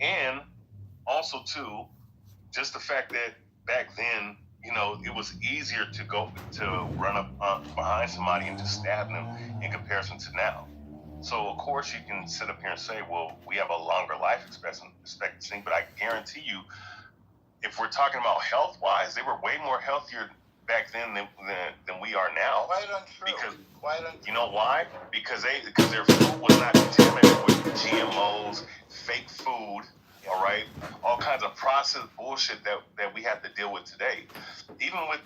And also, too, just the fact that back then, it was easier to run up behind somebody and just stab them in comparison to now. So, of course, you can sit up here and say, well, we have a longer life expectancy, but I guarantee you, if we're talking about health-wise, they were way more healthier back then than we are now. Quite untrue. You know why? Because their food was not contaminated with GMOs, fake food, all right? All kinds of processed bullshit that we have to deal with today. Even with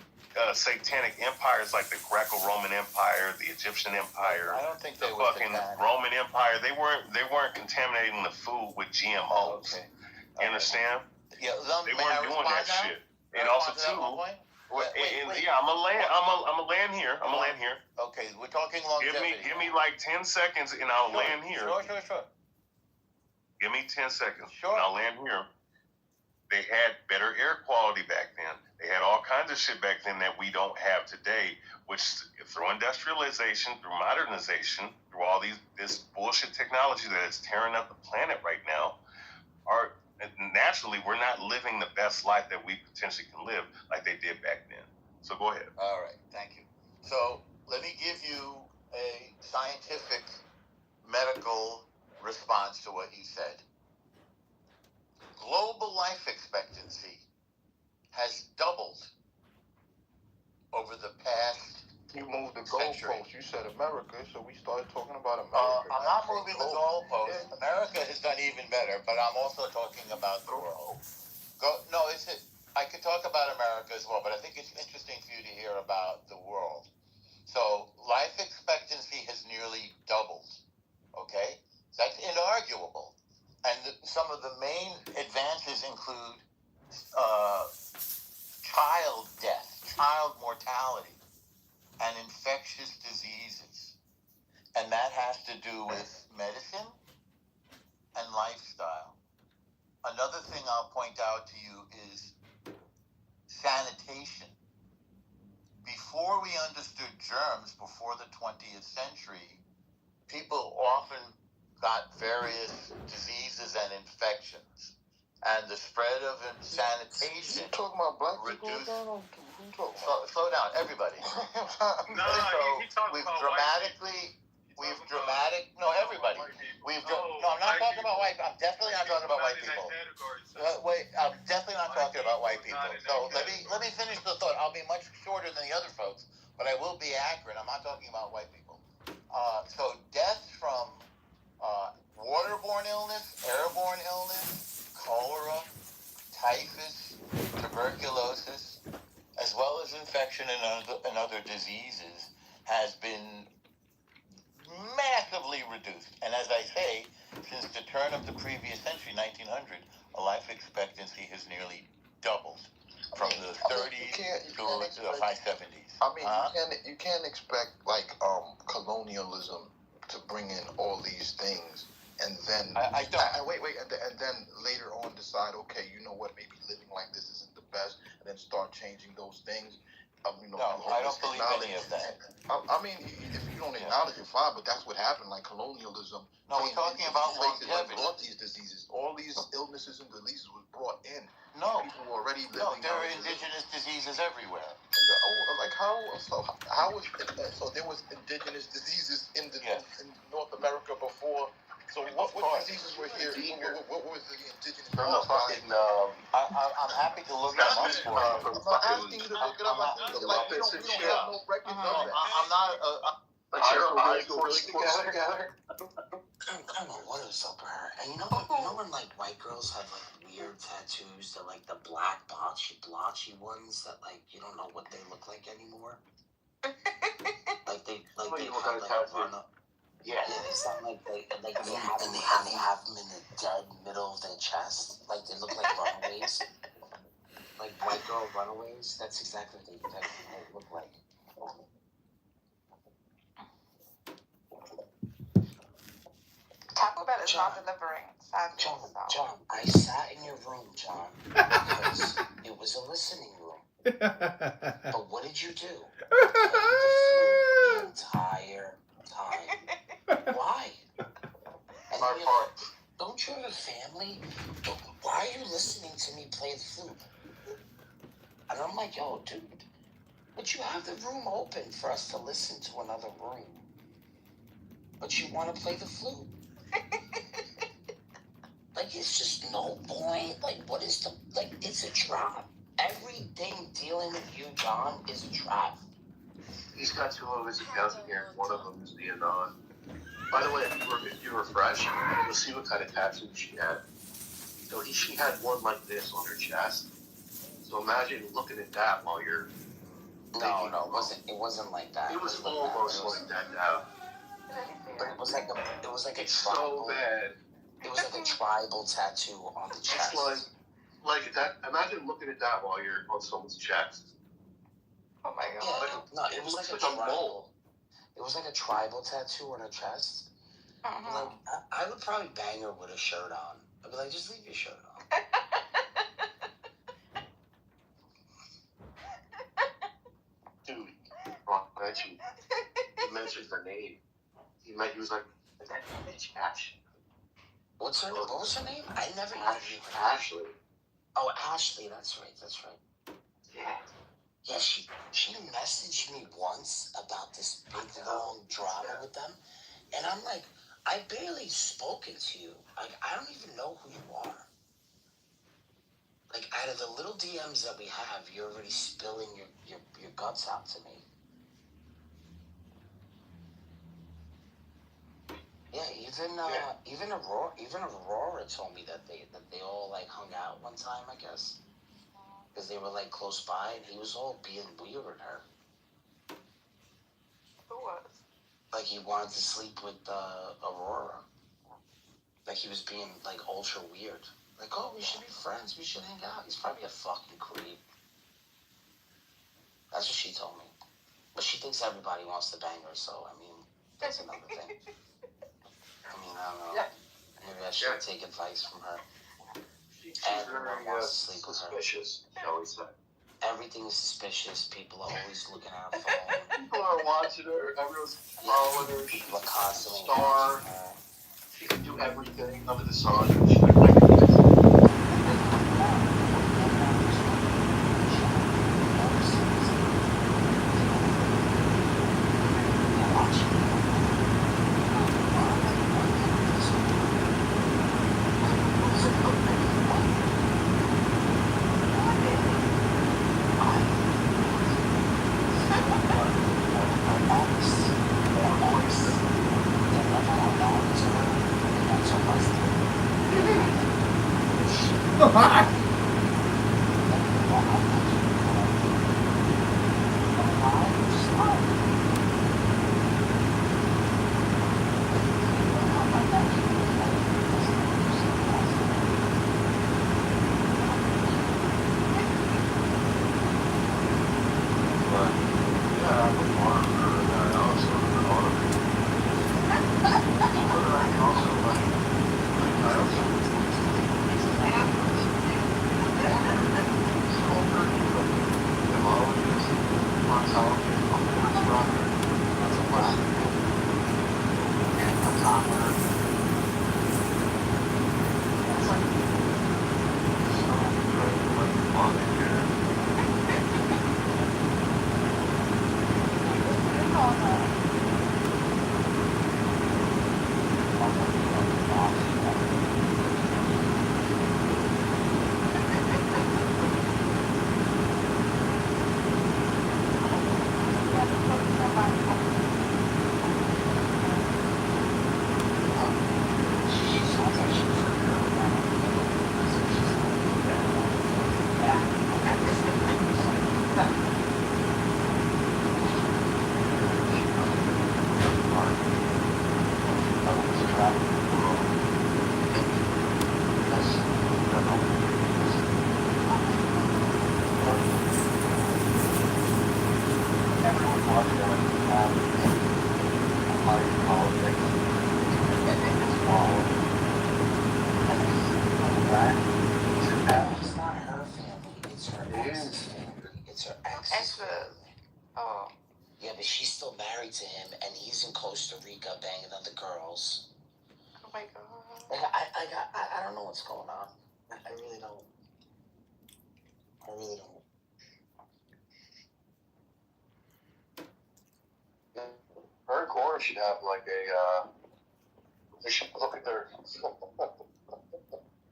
satanic empires like the Greco-Roman Empire, the Egyptian Empire, I don't think they the were fucking satanic. Roman Empire, they weren't contaminating the food with GMOs. Okay. You understand? Yeah, They weren't doing that shit. And also too, yeah, I'm gonna land here. Okay, we're talking longevity. Give me like 10 seconds and I'll land here. Sure. Give me 10 seconds Sure. and I'll land here. They had better air quality back then. They had all kinds of shit back then that we don't have today, which through industrialization, through modernization, through all this bullshit technology that is tearing up the planet right now, naturally, we're not living the best life that we potentially can live like they did back then. So go ahead. All right, thank you. So let me give you a scientific, medical response to what he said. Global life expectancy has doubled over the past You moved the century. goalpost. You said America, so we started talking about America. I'm not moving the goalpost. Yeah. America has done even better, but I'm also talking about the world. I could talk about America as well, but I think it's interesting for you to hear about the world. So life expectancy has nearly doubled. Okay? That's inarguable. And some of the main advances include child death, child mortality, and infectious diseases. And that has to do with medicine and lifestyle. Another thing I'll point out to you is sanitation. Before we understood germs, before the 20th century, people often got various diseases and infections. And the spread of sanitation. You talking about black people? Slow down, everybody. Everybody. I'm not talking about white people. I'm definitely not talking about white people. I'm definitely not talking about white people. So let me finish the thought. I'll be much shorter than the other folks, but I will be accurate. I'm not talking about white people. So deaths from waterborne illness, airborne illness, cholera, typhus, tuberculosis, as well as infection and other diseases, has been massively reduced. And as I say, since the turn of the previous century, 1900, a life expectancy has nearly doubled from the 30s to the high 70s. I mean, you can't expect like colonialism to bring in all these things, and then and then later on decide, okay, you know what, maybe living like this isn't the best, and then start changing those things. I don't believe any of that. I mean, if you don't acknowledge it, fine, but that's what happened, like colonialism. No, we're talking about longevity. Brought these diseases, all these illnesses and diseases were brought in. No. People were already living. No, there are indigenous diseases everywhere. So there was indigenous diseases in North America before. So what diseases were here? What was the indigenous? I'm happy to look them up for you. I'm not asking you to look it up. We don't have no records of that. I'm not. I don't know what is up with her. And you know when like white girls have like weird tattoos, that like the black blotchy ones that like you don't know what they look like anymore. They have like run up. Yeah, it's not like they have them in the dead middle of their chest. Like they look like runaways. Like white girl runaways. That's exactly what they look like. Taco Bell is not delivering. Sadly, John, I sat in your room, John, because it was a listening room. But what did you do? You played the flute the entire time. Why? And don't you have a family? Why are you listening to me play the flute? And I'm like, yo, dude, but you have the room open for us to listen to another room. But you want to play the flute. Like, it's just no point. Like, what is the, like, it's a trap. Everything dealing with you, John, is a trap. He's got two of his accounts in here. One of them is being on. By the way, if you refresh, you'll see what kind of tattoo she had. So she had one like this on her chest. So imagine looking at that while you're. No, it wasn't like that. It was almost like that now. But it was like a It's tribal. so bad. It was like a tribal tattoo on the chest. It's like that. Imagine looking at that while you're on someone's chest. Oh my god. Yeah, no, it was like a tribal. It was like a tribal tattoo on her chest. Like, I would probably bang her with a shirt on. I'd be like, just leave your shirt on. Dude, he mentioned her name. He was like, is that bitch Ash? What was her name? I never knew her. Ashley. Oh, Ashley, that's right. Yeah. Yeah, she messaged me once about this big long drama with them, and I'm like, I barely spoken to you. Like, I don't even know who you are. Like, out of the little DMs that we have, you're already spilling your guts out to me. Yeah, even Aurora told me that they all like hung out one time, I guess. Because they were like close by, and he was all being weird with her. Who was? Like, he wanted to sleep with Aurora. Like, he was being like ultra weird. Like, oh, we should be friends. We should hang out. He's probably a fucking creep. That's what she told me. But she thinks everybody wants to bang her, so I mean, that's another thing. I mean, I don't know. Maybe I should take advice from her. She's Everyone very wants to sleep with her. suspicious, shall we say. Everything is suspicious. People are always looking at her phone. People are watching her. Everyone's following her. She's People are constantly a star. watching her. She can do everything under the sun. She can make it. It's not her family. It's her ex's family. It's her ex's family. Oh. Yeah, but she's still married to him, and he's in Costa Rica banging other girls. Oh my god. Like, I don't know what's going on. I really don't. I really don't. Her and Cora should have like a. They should look at their.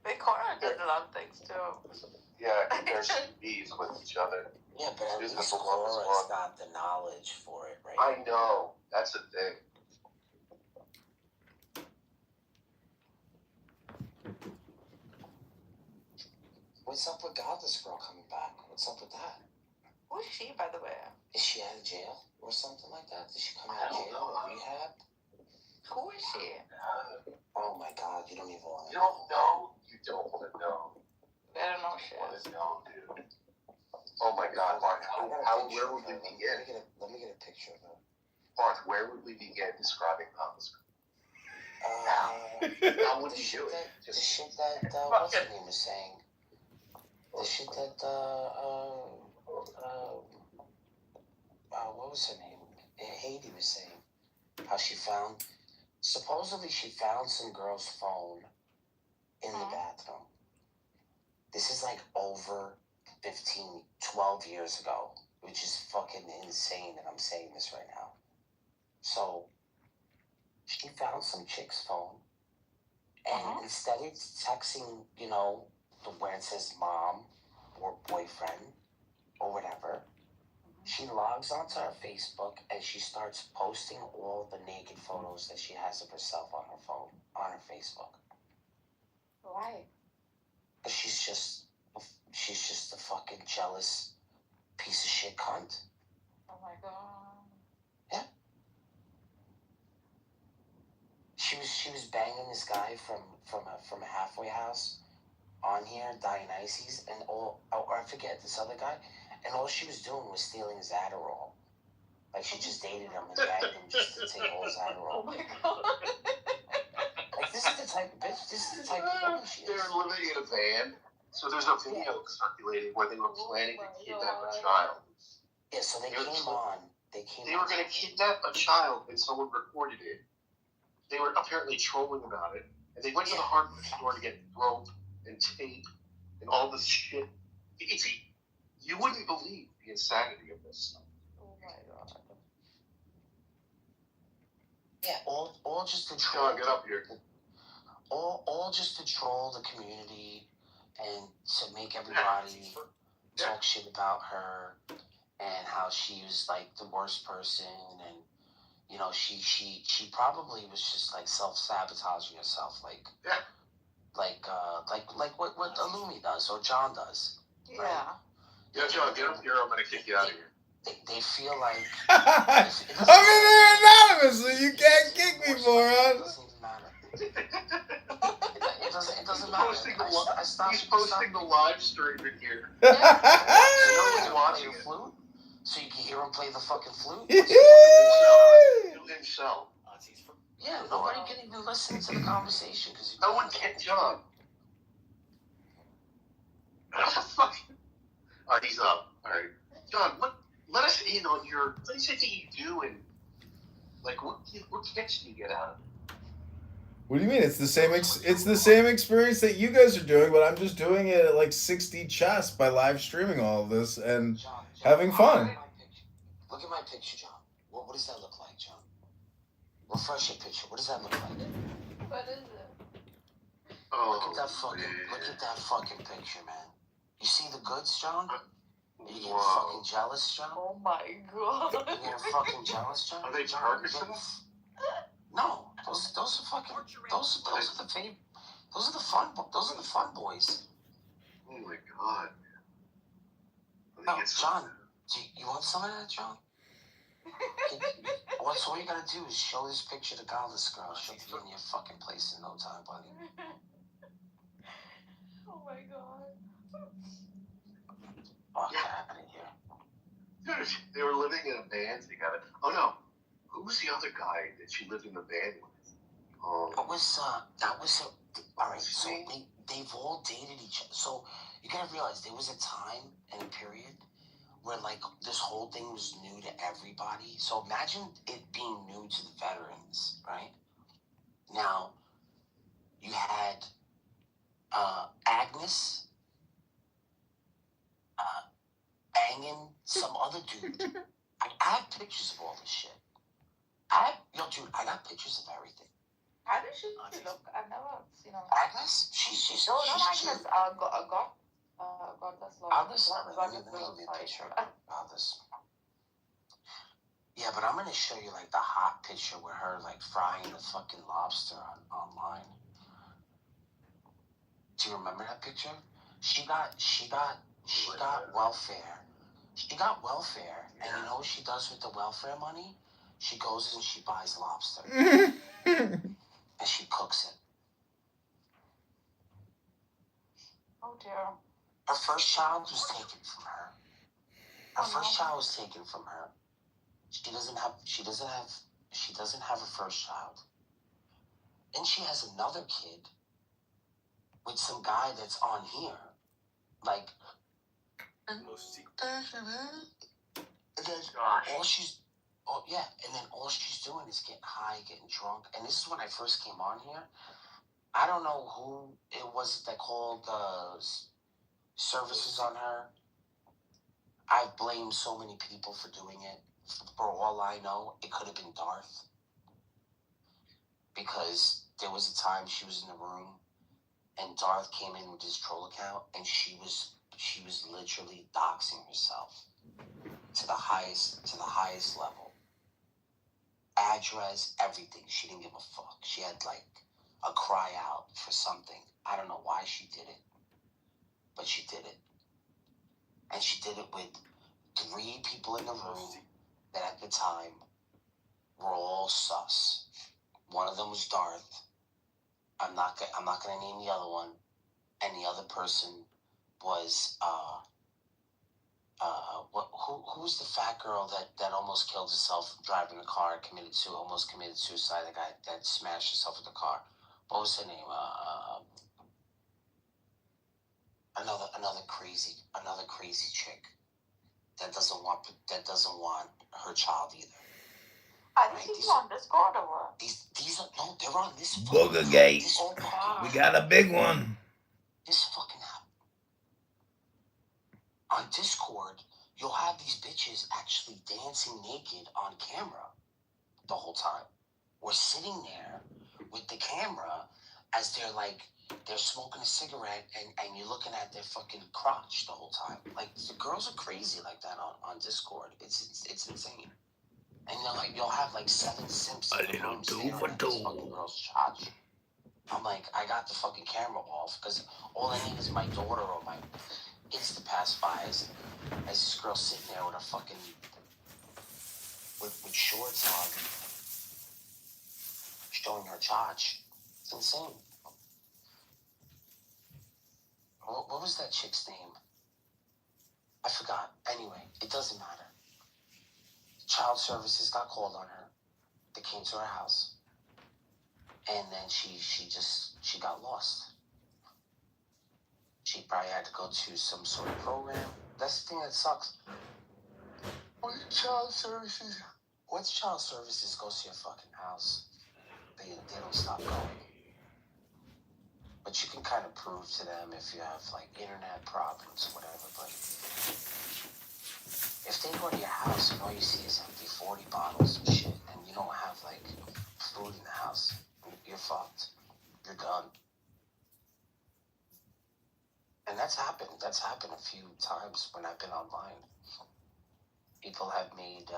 They Cora does a lot of things too. Yeah, compare CVs with each other. Yeah, but at Business least will love this Cora's one. got the knowledge for it, right? I know. That's the thing. What's up with Godless Girl coming back? What's up with that? Who is she, by the way? Is she out of jail or something like that? Did she come I out of don't jail know. or rehab? Who is she? Oh my God, you don't even want You to don't know. You don't want to know. I don't know You want shit. to know, dude. Oh my God, Mark. Where would we begin? Let me get a picture of her. Mark, where would we begin describing Godless Girl? How would The you shit do it? that, the Just shit that what's her name was saying. The shit that what was her name? Haiti was saying. How she found, supposedly she found some girl's phone in the bathroom. This is like over 12 years ago, which is fucking insane that I'm saying this right now. So, she found some chick's phone, and instead of texting, you know, where it says mom or boyfriend or whatever, she logs onto her Facebook and she starts posting all the naked photos that she has of herself on her phone, on her Facebook. Why? She's just a fucking jealous piece of shit cunt. Oh my god. She was banging this guy from a halfway house on here, Dionysus, and or I forget this other guy, and all she was doing was stealing his Adderall. Like she just dated him and banged him just to take all his Adderall. Oh my god. Like this is the type of bitch. This is the type of woman she is. They're living in a van. So there's a video circulating where they were planning to kidnap a child. Yeah, so they came on. They were going to kidnap a child, and someone recorded it. They were apparently trolling about it, and they went to the hardware store to get rope and tape and all this shit. You wouldn't believe the insanity of this stuff. Oh my god. Yeah, all just to troll. Sean, get up here. All just to troll the community and to make everybody talk shit about her and how she was like the worst person, and you know she probably was just like self-sabotaging herself, like what Illumi does or John does. Yeah. Right? Yeah, John, get up here. I'm gonna kick you out of here. They feel like I'm in there anonymously. You can't kick me, moron. It doesn't even matter. It doesn't matter. He's posting the live stream in here. So Nobody's watching it. flute, so you can hear him play the fucking flute. Himself. Yeah, nobody can even listen to the conversation because No one can, John. He's up. All right, John. Let us in on your. Let us see what you do and like what kicks do you get out of it? What do you mean? It's the same. It's the same experience that you guys are doing, but I'm just doing it at like 60 chess by live streaming all of this and having fun. Look at my picture, John. What does that look like, John? Refresh your picture. What does that look like? What is it? Oh, Look at that fucking picture, man. You see the goods, John? Are you getting fucking jealous, John? Oh my god. You getting fucking jealous, John? Are they Fergusons? No, those are fucking those are the favorite. Those are the fun boys. Oh my god. No, John, you want some of that, John? What's all you gotta do is show this picture to Godless Girl. She'll be in your fucking place in no time, buddy. Oh my god. Fuck out of here. Dude, they were living in a van together. Oh no, who was the other guy that she lived in the van with? That was all right. So they've all dated each other. So you gotta realize there was a time and a period where like this whole thing was new to everybody. So imagine it being new to the veterans, right? Now, You had Agnes banging some other dude. I have pictures of all this shit. Dude, I got pictures of everything. How does she look? I've never seen her. Agnes? She's No, not she's Agnes. cute. God, that's long. Agnes, let me give you a picture of this. Yeah, but I'm gonna show you like the hot picture with her like frying the fucking lobster online. Do you remember that picture? She got welfare. She got welfare, and you know what she does with the welfare money? She goes and she buys lobster and she cooks it. Oh dear. Her first child was taken from her. Her first child was taken from her. She doesn't have a first child. And she has another kid with some guy that's on here. Like, and then all she's doing is getting high, getting drunk. And this is when I first came on here. I don't know who it was that called services on her. I've blamed so many people for doing it. For all I know, it could have been Darth. Because there was a time she was in the room and Darth came in with his troll account and she was literally doxing herself to the highest level. Address, everything. She didn't give a fuck. She had like a cry out for something. I don't know why she did it, but she did it. And she did it with 3 people in the room that at the time were all sus. One of them was Darth. I'm not gonna name the other one. And the other person was who was the fat girl that almost killed herself driving the car, almost committed suicide, the guy that smashed herself with the car. What was her name? Another crazy chick that doesn't want her child either. Are these people on Discord or what? These are no, they're on this Booger Gate. This We got a big one. This fucking happened. On Discord, you'll have these bitches actually dancing naked on camera the whole time. We're sitting there with the camera as they're smoking a cigarette and you're looking at their fucking crotch the whole time. Like, the girls are crazy like that on Discord. It's insane. And you'll have like 7 simps in the room staring at this fucking girl's crotch. I'm like, I got the fucking camera off because all I need is my daughter or my kids to pass by as this girl sitting there with a fucking with shorts on, showing her crotch. It's insane. What was that chick's name? I forgot. Anyway, it doesn't matter. Child services got called on her. They came to her house. And then she got lost. She probably had to go to some sort of program. That's the thing that sucks. Once child services goes to your fucking house, they don't stop going. But you can kind of prove to them if you have like internet problems or whatever. But if they go to your house and all you see is empty 40 bottles and shit, and you don't have like food in the house, you're fucked. You're done. And that's happened. That's happened a few times when I've been online. People have made.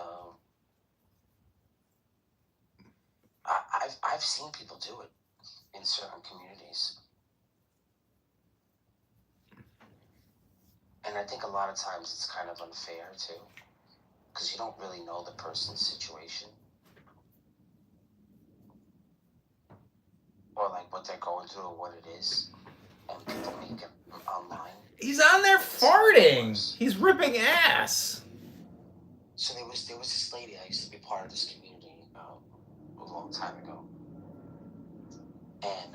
I've seen people do it in certain communities. And I think a lot of times it's kind of unfair too, because you don't really know the person's situation or like what they're going through or what it is, and people make it online. He's on there farting. He's ripping ass. So there was this lady. I used to be part of this community a long time ago, and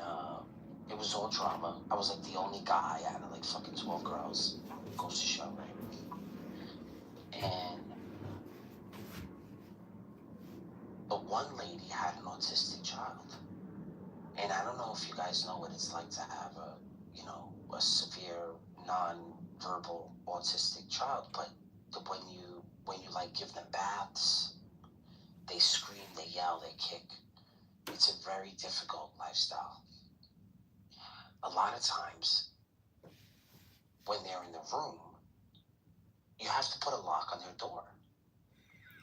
it was all drama. I was like the only guy out of like fucking 12 girls. Goes to show, right? And the one lady had an autistic child. And I don't know if you guys know what it's like to have a severe non-verbal autistic child, but when you like give them baths, they scream, they yell, they kick. It's a very difficult lifestyle. A lot of times, when they're in the room, you have to put a lock on their door.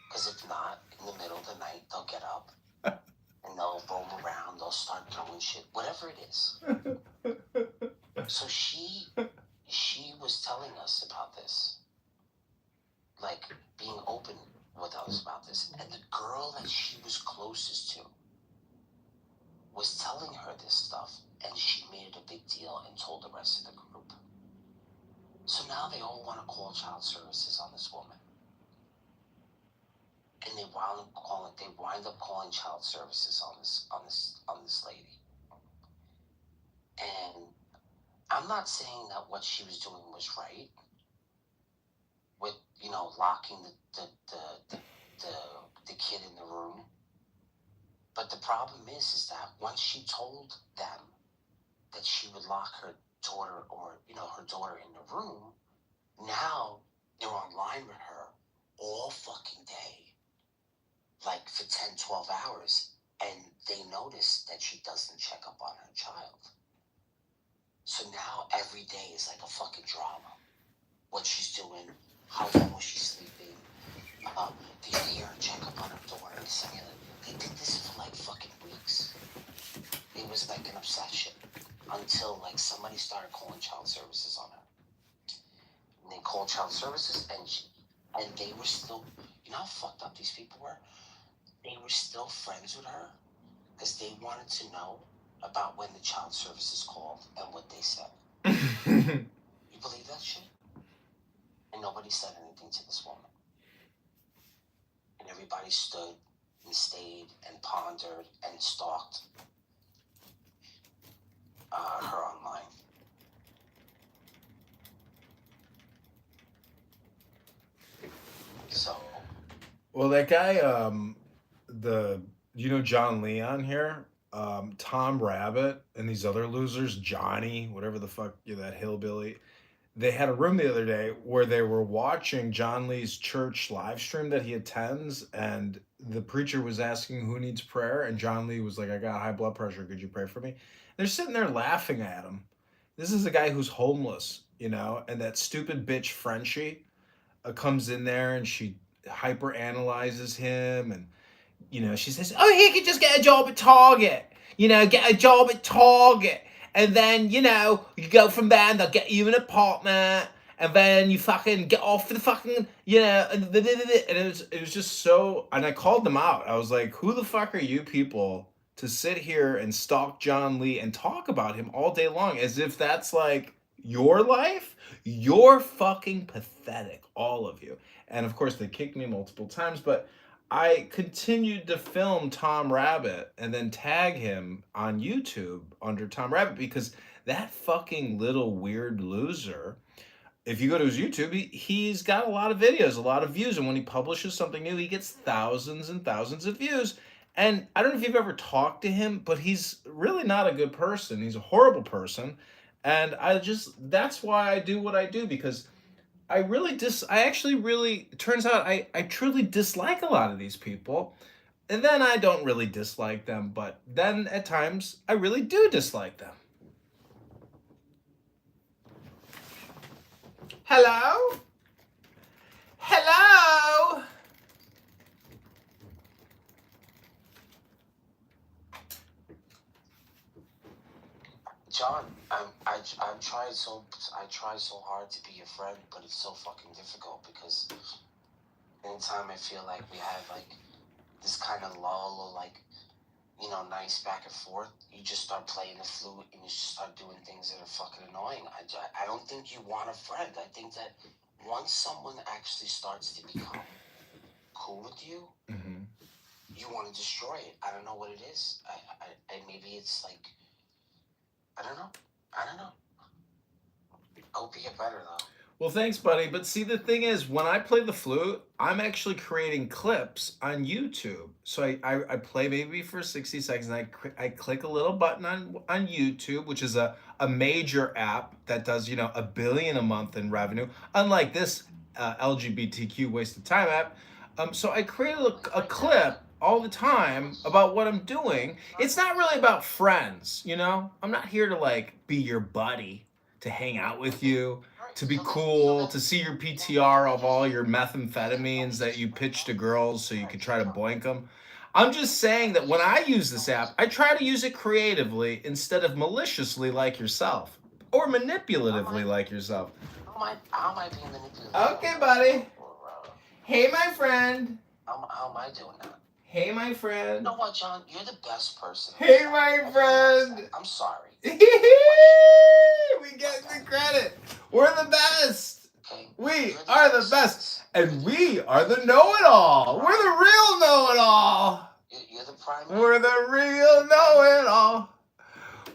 Because if not, in the middle of the night, they'll get up and they'll roam around, they'll start throwing shit, whatever it is. So she was telling us about this, like being open with us about this. And the girl that she was closest to was telling her this stuff, and she made it a big deal and told the rest of the group. So now they all want to call child services on this woman. And they wind up calling child services on this lady. And I'm not saying that what she was doing was right, with locking the kid in the room. But the problem is that once she told them that she would lock her daughter her daughter in the room, now they're online with her all fucking day, like for 10, 12 hours, and they notice that she doesn't check up on her child. So now every day is like a fucking drama. What she's doing, how long was she sleeping, did you hear her check up on her daughter? They did this for like fucking weeks. It was like an obsession until like somebody started calling child services on her. And they called child services, and they were still, how fucked up these people were? They were still friends with her because they wanted to know about when the child services called and what they said. You believe that shit? And nobody said anything to this woman. And everybody stood and stayed and pondered and stalked her online. So. Well, that guy, John Leon here, Tom Rabbit, and these other losers, Johnny, whatever the fuck, that hillbilly. They had a room the other day where they were watching John Lee's church live stream that he attends, and the preacher was asking who needs prayer, and John Lee was like, I got high blood pressure, could you pray for me? They're sitting there laughing at him. This is a guy who's homeless, and that stupid bitch Frenchie comes in there and she hyper analyzes him, and she says, oh, he could just get a job at Target, get a job at Target. And then, you go from there and they'll get you an apartment. And then you fucking get off for the fucking, and it was just so, and I called them out. I was like, who the fuck are you people to sit here and stalk John Lee and talk about him all day long as if that's like your life? You're fucking pathetic, all of you. And of course, they kicked me multiple times, but I continued to film Tom Rabbit and then tag him on YouTube under Tom Rabbit because that fucking little weird loser, if you go to his YouTube, he's got a lot of videos, a lot of views. And when he publishes something new, he gets thousands and thousands of views. And I don't know if you've ever talked to him, but he's really not a good person. He's a horrible person. And that's why I do what I do, because I it turns out I truly dislike a lot of these people. And then I don't really dislike them, but then at times I really do dislike them. Hello? Hello? John, I try so hard to be your friend, but it's so fucking difficult because anytime I feel like we have like this kind of lull or like, nice back and forth, you just start playing the flute and you just start doing things that are fucking annoying. I don't think you want a friend. I think that once someone actually starts to become cool with you, mm-hmm. you want to destroy it. I don't know what it is. I maybe it's like, I don't know. I hope you get better though. Well, thanks, buddy. But see, the thing is, when I play the flute, I'm actually creating clips on YouTube. So I play maybe for 60 seconds, and I click a little button on YouTube, which is a major app that does, 1 billion a month in revenue, unlike this LGBTQ waste of time app. So I create a clip all the time about what I'm doing. It's not really about friends, I'm not here to like be your buddy, to hang out with you, to be cool, to see your PTR of all your methamphetamines that you pitch to girls so you could try to boink them. I'm just saying that when I use this app, I try to use it creatively instead of maliciously like yourself, or manipulatively like yourself. How am I being manipulative? Okay, buddy. Hey, my friend. How am I doing that? Hey, my friend. You know what, John? You're the best person. Hey, my friend. I'm sorry. We get the credit. We're the best. Okay. We are the best. And we are the know-it-all. We're the real know-it-all. You're the prime. We're the real know-it-all.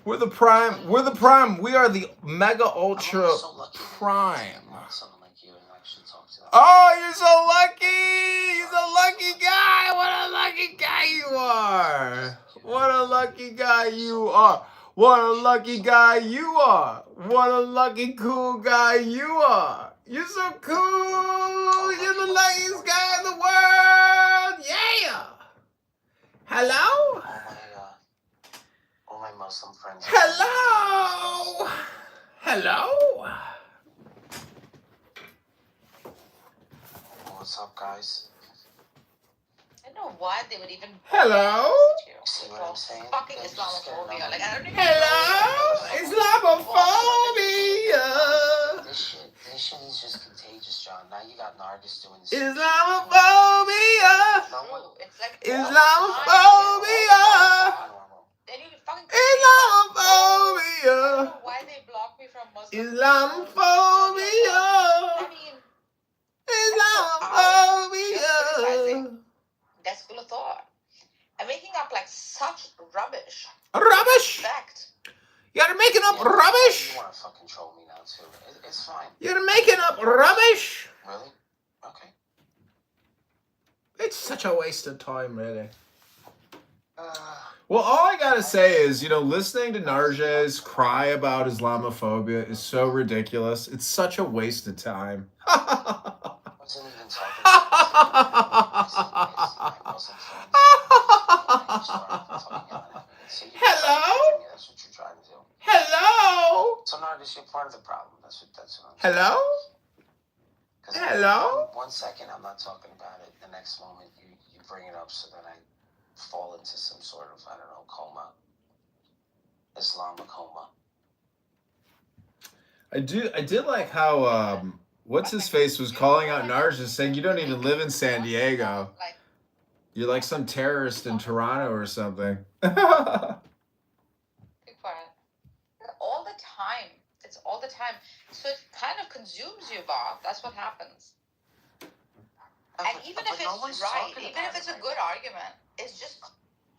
We're the prime. We're the prime. We are the mega ultra prime. Someone like you and actually talk to them. Oh, you're so lucky. You're a lucky guy. What a lucky guy you are. What a lucky guy you are. What a lucky guy you are. What a lucky cool guy you are. You're so cool. You're the luckiest guy in the world. Yeah. Hello? All my Muslim friends. Hello. Hello. What's up, guys? I don't know why they would even. Hello? See what I'm saying? Fucking Islamophobia. Like, I don't even. Hello? Islamophobia. This shit is just contagious, John. Now you got Nargis doing this. Islamophobia. No, it's like. Islamophobia. Then you fucking. Islamophobia. I don't know why they block me from Muslim. Islamophobia. I mean. Islamophobia. Their school of thought. And making up like such rubbish. Rubbish. Fact. You're making up rubbish. You want to fucking troll me now too? It's fine. You're making up rubbish. Really? Okay. It's such a waste of time, really. Well, all I gotta say is, listening to Narges cry about Islamophobia is so ridiculous. It's such a waste of time. Wasn't even talking about Hello? That's what you're trying to do. Hello? So Nargis, you're part of the problem. That's what I'm Hello? Hello? 1 second I'm not talking about it. The next moment you bring it up so that I fall into some sort of, I don't know, coma. Islamic coma. I did like how what's his face was calling out Narges, saying you don't even live in San Diego. You're like some terrorist in Toronto or something. All the time. It's all the time. So it kind of consumes you, Bob. That's what happens. And even if it's right, even if it's a good argument, it's just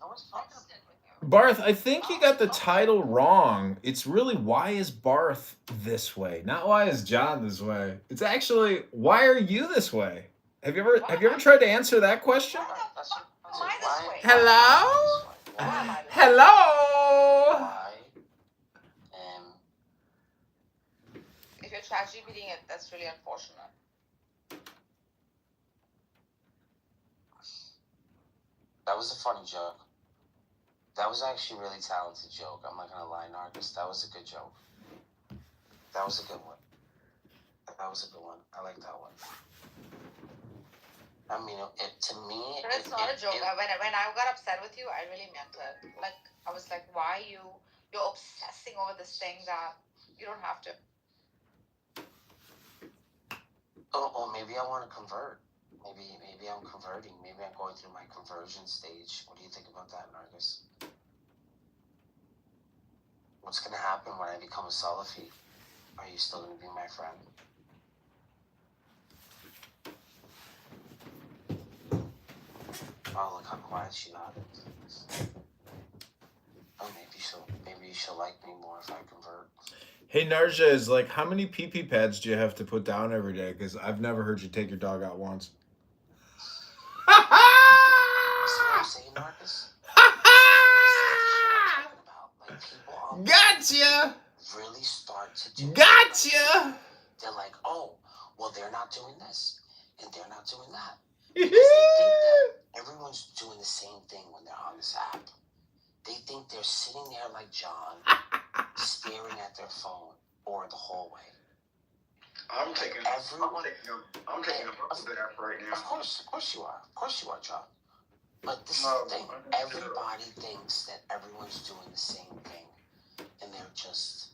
No one's talking about it. Barth, I think you got the title wrong. It's really, why is Barth this way? Not why is John this way. It's actually, why are you this way? Have you ever tried to answer that question? Why the fuck am I this way? Hello? Why am I this way? Hello? If you're ChatGPTing it, that's really unfortunate. That was a funny joke. That was actually a really talented joke. I'm not gonna lie, Nargis. That was a good joke. That was a good one. That was a good one. I like that one. I mean, to me... But it's not a joke. When I got upset with you, I really meant it. Like, I was like, why you're obsessing over this thing that you don't have to. Or maybe I want to convert. Maybe I'm converting. Maybe I'm going through my conversion stage. What do you think about that, Nargis? What's going to happen when I become a Salafi? Are you still going to be my friend? Oh, look how quiet she got. Oh, maybe she's she'll like me more if I convert. Hey, Narja, is like, how many pee-pee pads do you have to put down every day? Because I've never heard you take your dog out once. See what I'm saying, Marcus? Like, people Gotcha! really start to do Gotcha! They're like, oh, well, they're not doing this, and they're not doing that. Because they think that everyone's doing the same thing when they're on this app. They think they're sitting there like John, staring at their phone or the hallway. I'm taking a bath right now. Of course you are, John. But this is the thing. Everybody thinks that everyone's doing the same thing, and they're just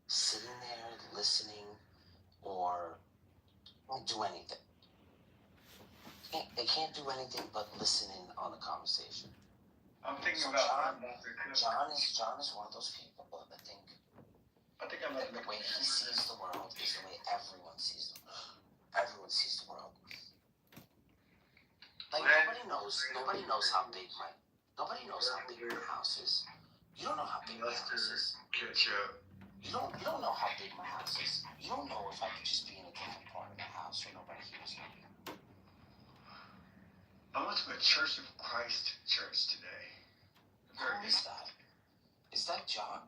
sitting there listening or won't do anything. They can't do anything but listen in on the conversation. I'm thinking So about John is one of those people that think that the way he sees the world is the way everyone sees the world. Everyone sees the world. Like nobody knows how big my house is. You don't know how big my house is. Catch up. You don't know how big my house is. You don't know if I could just be in a different part of the house where nobody hears me. I went to a Church of Christ church today. Who is that? Is that John?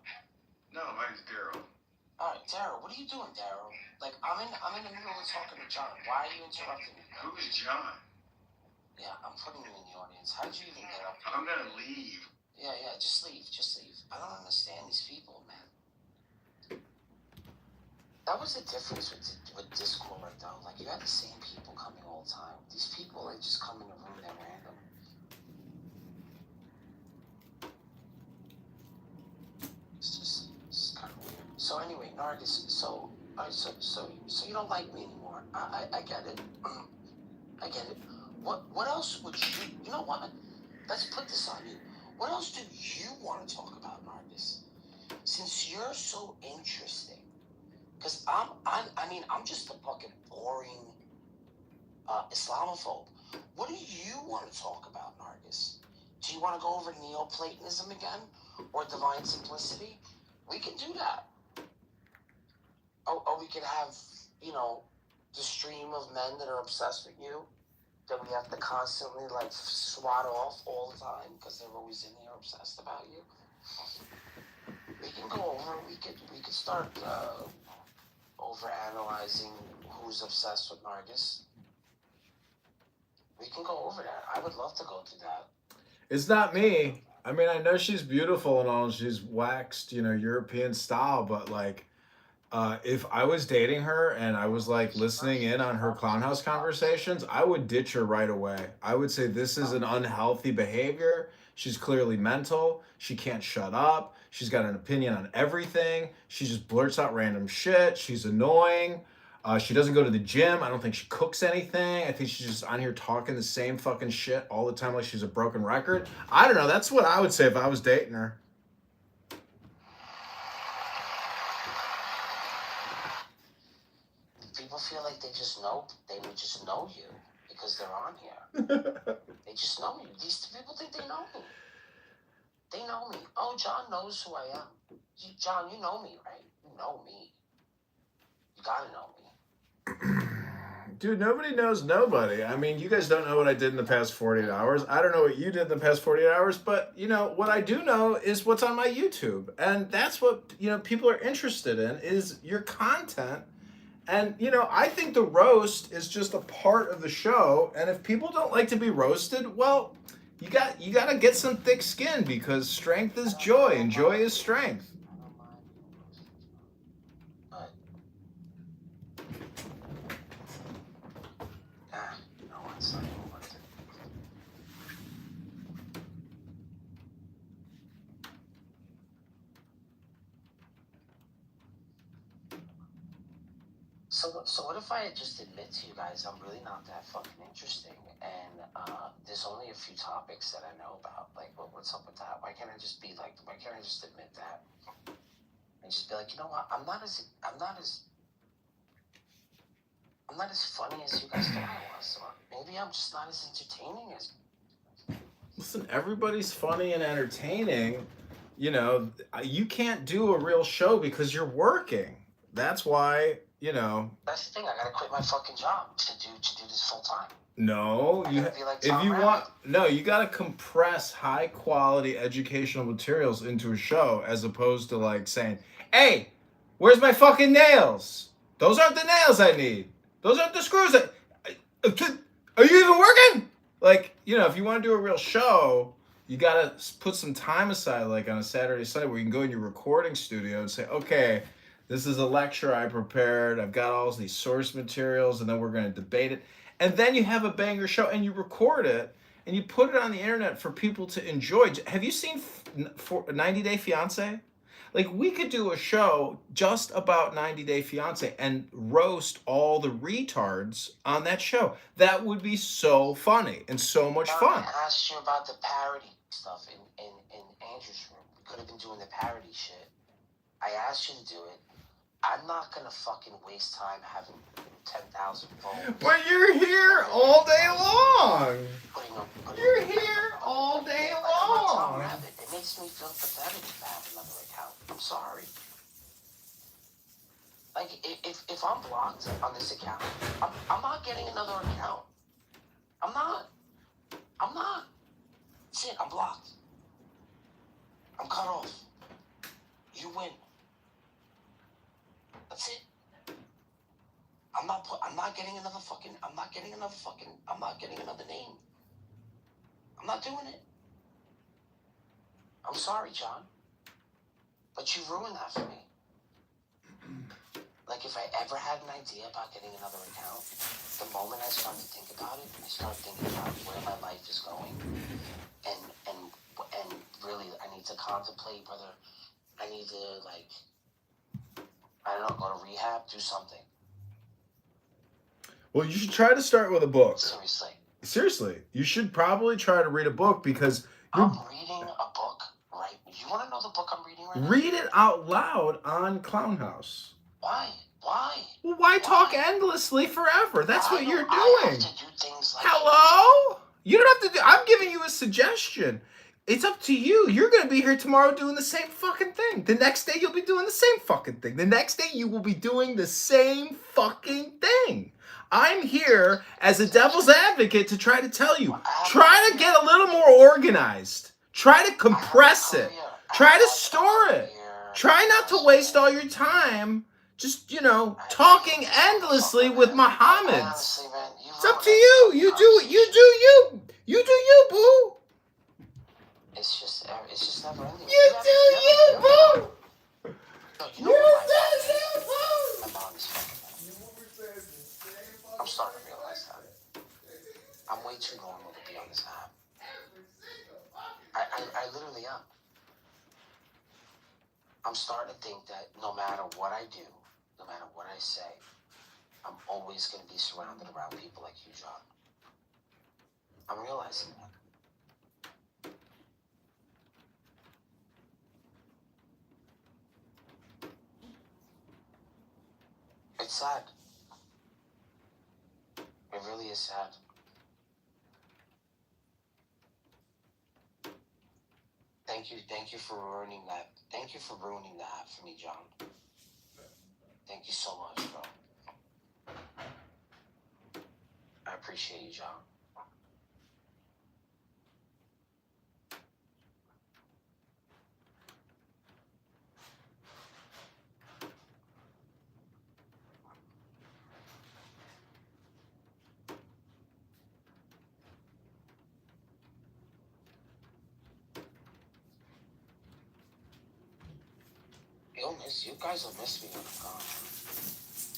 No, my name's Daryl. All right, Daryl, what are you doing, Daryl? Like, I'm in the middle of talking to John. Why are you interrupting me? Who is John? Yeah, I'm putting you in the audience. How did you even get up here? I'm gonna leave. Yeah, just leave. I don't understand these people, man. That was the difference with Discord, though. Like, you had the same people coming all the time. These people, they just come in the room, they're random. It's kind of weird. So anyway, Nargis, so you don't like me anymore. I get it. I get it. What else would you know what? Let's put this on you. What else do you want to talk about, Nargis? Since you're so interesting. Because I'm just a fucking boring Islamophobe. What do you want to talk about, Nargis? Do you want to go over Neoplatonism again? Or divine simplicity? We can do that. Or we could have, the stream of men that are obsessed with you that we have to constantly, swat off all the time because they're always in here obsessed about you. We can go over, we could start over-analyzing who's obsessed with Nargis. We can go over that. I would love to go through that. It's not me. I mean, I know she's beautiful and all, and she's waxed, European style, but if I was dating her and I was listening in on her clown house conversations, I would ditch her right away. I would say this is an unhealthy behavior. She's clearly mental. She can't shut up. She's got an opinion on everything. She just blurts out random shit. She's annoying. She doesn't go to the gym. I don't think she cooks anything. I think she's just on here talking the same fucking shit all the time like she's a broken record. I don't know. That's what I would say if I was dating her. People feel like they would just know you because they're on here. They just know you. These people think they know me. They know me. Oh, John knows who I am. John, you know me, right? You know me. You gotta know me. Dude, nobody knows nobody. I mean, you guys don't know what I did in the past 48 hours. I don't know what you did in the past 48 hours, but, what I do know is what's on my YouTube. And that's what, people are interested in is your content. And, I think the roast is just a part of the show. And if people don't like to be roasted, well, you got to get some thick skin because strength is joy and joy is strength. So what if I just admit to you guys I'm really not that fucking interesting, and there's only a few topics that I know about. Like, what's up with that? Why can't I just admit that? And just be like, you know what? I'm not as funny as you guys thought I was. Or maybe I'm just not as entertaining as. Listen, everybody's funny and entertaining, you know, you can't do a real show because you're working. That's why, you know. That's the thing. I gotta quit my fucking job to do this full time. No, you like if you want you got to compress high quality educational materials into a show as opposed to like saying, "Hey, where's my fucking nails? Those aren't the nails I need. Those aren't the screws. Are you even working?" Like, you know, if you want to do a real show, you got to put some time aside, like on a Saturday, Sunday, where you can go in your recording studio and say, "Okay, this is a lecture I prepared. I've got all these source materials, and then we're going to debate it." And then you have a banger show, and you record it, and you put it on the internet for people to enjoy. Have you seen 90 Day Fiancé? Like, we could do a show just about 90 Day Fiancé and roast all the retards on that show. That would be so funny and so much fun. I asked you about the parody stuff in Andrew's room. We could have been doing the parody shit. I asked you to do it. I'm not gonna fucking waste time having 10,000 votes. But you're here all day long. You're here all day long. It makes me feel pathetic to have another account. I'm sorry. Like, if I'm blocked on this account, I'm not getting another account. I'm not. That's it. I'm blocked. I'm cut off. You win. That's it. I'm not getting another name. I'm not doing it. I'm sorry, John. But you ruined that for me. Like, if I ever had an idea about getting another account, the moment I start to think about it, I start thinking about where my life is going, and really, I need to contemplate whether I need to, like, I don't know, go to rehab, do something. Well, you should try to start with a book. Seriously, you should probably try to read a book because I'm reading a book, right? You want to know the book I'm reading right now? Read it out loud on Clown House. Why? Well, why talk endlessly forever? That's what you're doing. I have to do things like Hello? You don't have to do. I'm giving you a suggestion. It's up to you. You're going to be here tomorrow doing the same fucking thing. The next day, you'll be doing the same fucking thing. The next day, you will be doing the same fucking thing. I'm here as a devil's advocate to try to tell you. Try to get a little more organized. Try to compress it. Try to store it. Try not to waste all your time just, you know, talking endlessly with Mohammeds. It's up to you. You do you. You do you, boo. It's just never ending. You do you, boo. You do you, boo. My mom is fucking mad. I'm starting to realize that. I'm way too normal to be on this app. I literally am. I'm starting to think that no matter what I do, no matter what I say, I'm always going to be surrounded around people like you, John. I'm realizing that. It's sad. It really is sad. Thank you for ruining that. Thank you for ruining that for me, John. Thank you so much, bro. I appreciate you, John. You guys will miss me when I'm gone.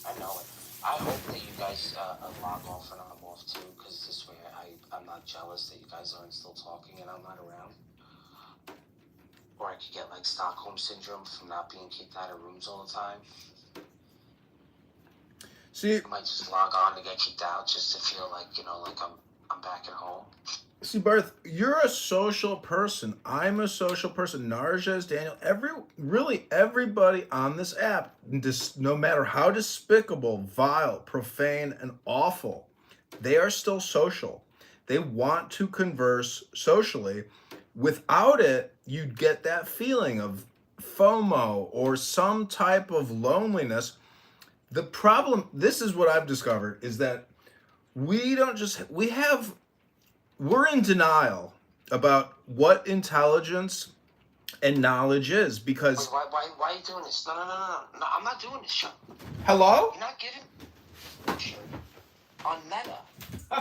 I know it. I hope that you guys log off and I'm off too, because this way I'm not jealous that you guys aren't still talking and I'm not around. Or I could get like Stockholm syndrome from not being kicked out of rooms all the time. See, I might just log on to get kicked out just to feel like, you know, like I'm back at home. See, Barth, you're a social person. I'm a social person. Narjas, Daniel, everybody on this app, no matter how despicable, vile, profane, and awful, they are still social. They want to converse socially. Without it, you'd get that feeling of FOMO or some type of loneliness. The problem, this is what I've discovered, is that we're in denial about what intelligence and knowledge is, because... Why are you doing this? No, I'm not doing this, Sean. Hello? You're not giving shit on Meta. No.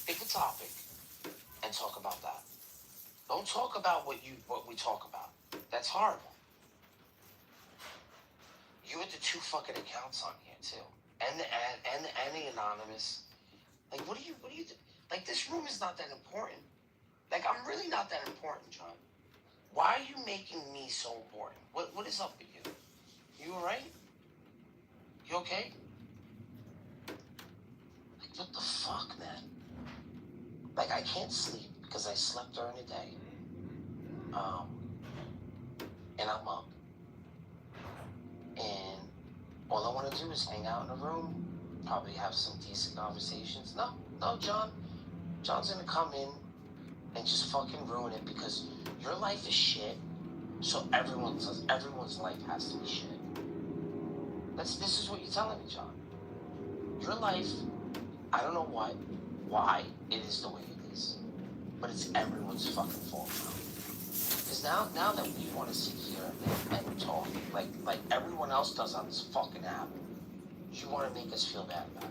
Pick a topic and talk about that. Don't talk about what we talk about. That's horrible. You had the 2 fucking accounts on here too, and the anonymous. Like, what do you do? Like, this room is not that important. Like, I'm really not that important, John. Why are you making me so important? What is up with you? You all right? You okay? Like, what the fuck, man? Like, I can't sleep because I slept during the day. And I'm up. And all I want to do is hang out in a room, probably have some decent conversations. No, John. John's gonna come in and just fucking ruin it because your life is shit. So everyone's life has to be shit. This is what you're telling me, John. Your life, I don't know why it is the way it is, but it's everyone's fucking fault now. Because now that we want to sit here and talk like everyone else does on this fucking app, you want to make us feel bad about it.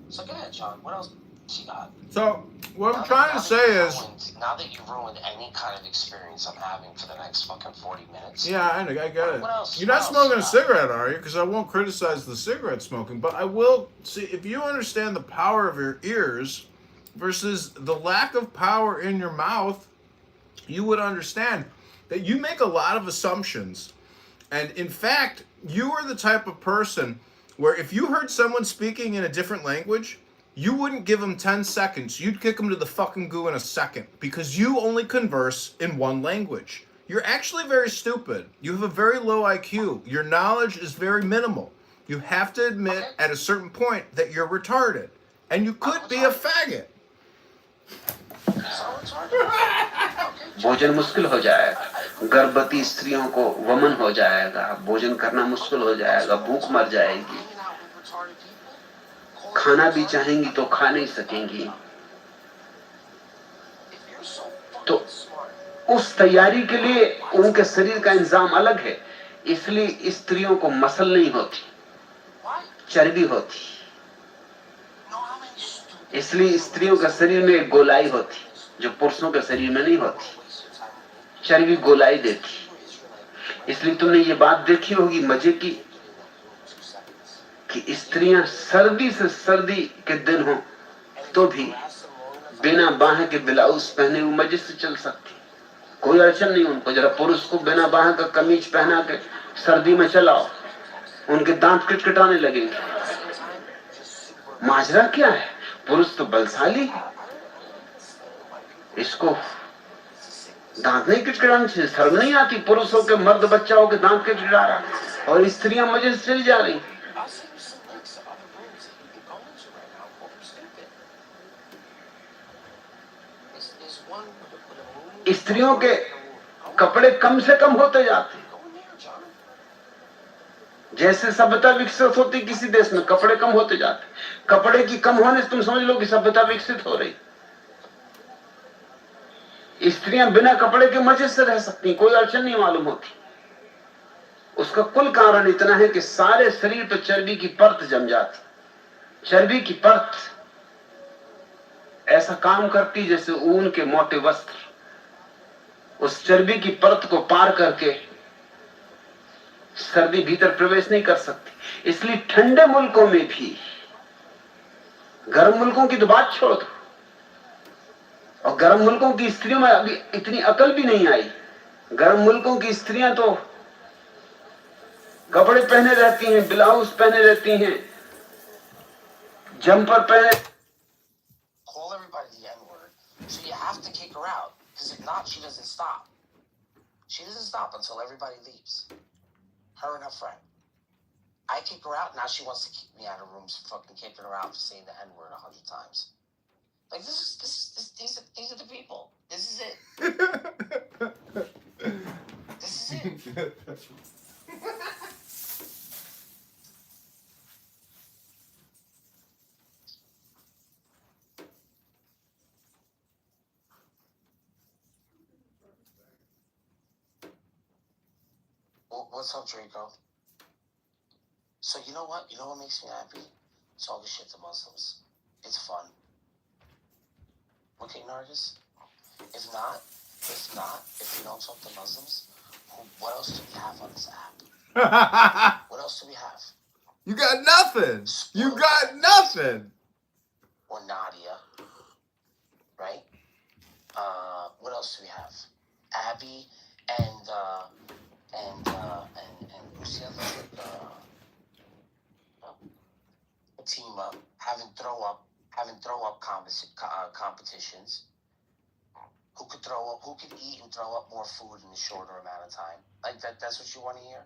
So go ahead, John. What else you got? So what I'm trying to say is, now that you've ruined any kind of experience I'm having for the next fucking 40 minutes. yeah, I get it. What else? You're not smoking a cigarette, are you? Because I won't criticize the cigarette smoking, but I will see if you understand the power of your ears versus the lack of power in your mouth. You would understand that you make a lot of assumptions, and in fact, you are the type of person where if you heard someone speaking in a different language, you wouldn't give them 10 seconds. You'd kick them to the fucking goo in a second because you only converse in one language. You're actually very stupid. You have a very low IQ. Your knowledge is very minimal. You have to admit at a certain point that you're retarded. And you could be a faggot. भोजन मुश्किल हो जाएगा, गर्भवती स्त्रियों को वमन हो जाएगा, भोजन करना मुश्किल हो जाएगा, भूख मर जाएगी, खाना भी चाहेंगी तो खा नहीं सकेंगी। तो उस तैयारी के लिए उनके शरीर का इंतजाम अलग है, इसलिए स्त्रियों को मसल नहीं होती, चर्बी होती, इसलिए स्त्रियों के शरीर में एक गोलाई होती जो पुरुषों के शरीर में नहीं होती, चर्बी गोलाई देती। इसलिए तुमने ये बात देखी होगी मजे की कि स्त्रियां सर्दी से सर्दी के दिन हो तो भी बिना बाह के ब्लाउज पहने हुए मजे से चल सकती, कोई अड़चन नहीं उनको। जरा पुरुष को बिना बाह का कमीज पहना के सर्दी में चलाओ, उनके दांत किटकिटाने लगेंगे। माजरा क्या है? पुरुष तो बलशाली है, इसको दांत नहीं किटकिटाने से शर्म नहीं आती। पुरुषों के मर्द बच्चाओं के दांत किटकिटा रहा और स्त्रियां मजे से चली जा रही। स्त्रियों के कपड़े कम से कम होते जाते, जैसे सभ्यता विकसित होती किसी देश में कपड़े कम होते जाते। कपड़े की कम होने से तुम समझ लो कि सभ्यता विकसित हो रही। स्त्रियां बिना कपड़े के मजे से रह सकती, कोई अड़चन नहीं मालूम होती। उसका कुल कारण इतना है कि सारे शरीर पर चर्बी की परत जम जाती। चर्बी की परत ऐसा काम करती जैसे ऊन के मोटे वस्त्र। उस चर्बी की परत को पार करके सर्दी भीतर प्रवेश नहीं कर सकती। इसलिए ठंडे मुल्कों में भी, गर्म मुल्कों की तो बात छोड़ दो, और गर्म मुल्कों की स्त्रियों में अभी इतनी अकल भी नहीं आई। गर्म मुल्कों की स्त्रियां तो कपड़े पहने रहती हैं, ब्लाउज पहने रहती हैं, जंपर पहने। Call everybody the N-word, so you have to kick her out, because if not, she doesn't stop. She doesn't stop until everybody leaves. Her and her friend. I kick her out, now she wants to kick me out of rooms, fucking kicking her out for saying the N-word 100 times. Like these are the people. This is it. This is it. What's up, Draco? So you know what? You know what makes me happy? Talking shit to Muslims. It's fun. Okay, Nargis? If you don't talk to Muslims, what else do we have on this app? What else do we have? You got nothing. You got nothing. Or Nadia, right? What else do we have? Abby and who's the other team up having throw up competitions. Who could eat and throw up more food in a shorter amount of time? Like that's what you want to hear?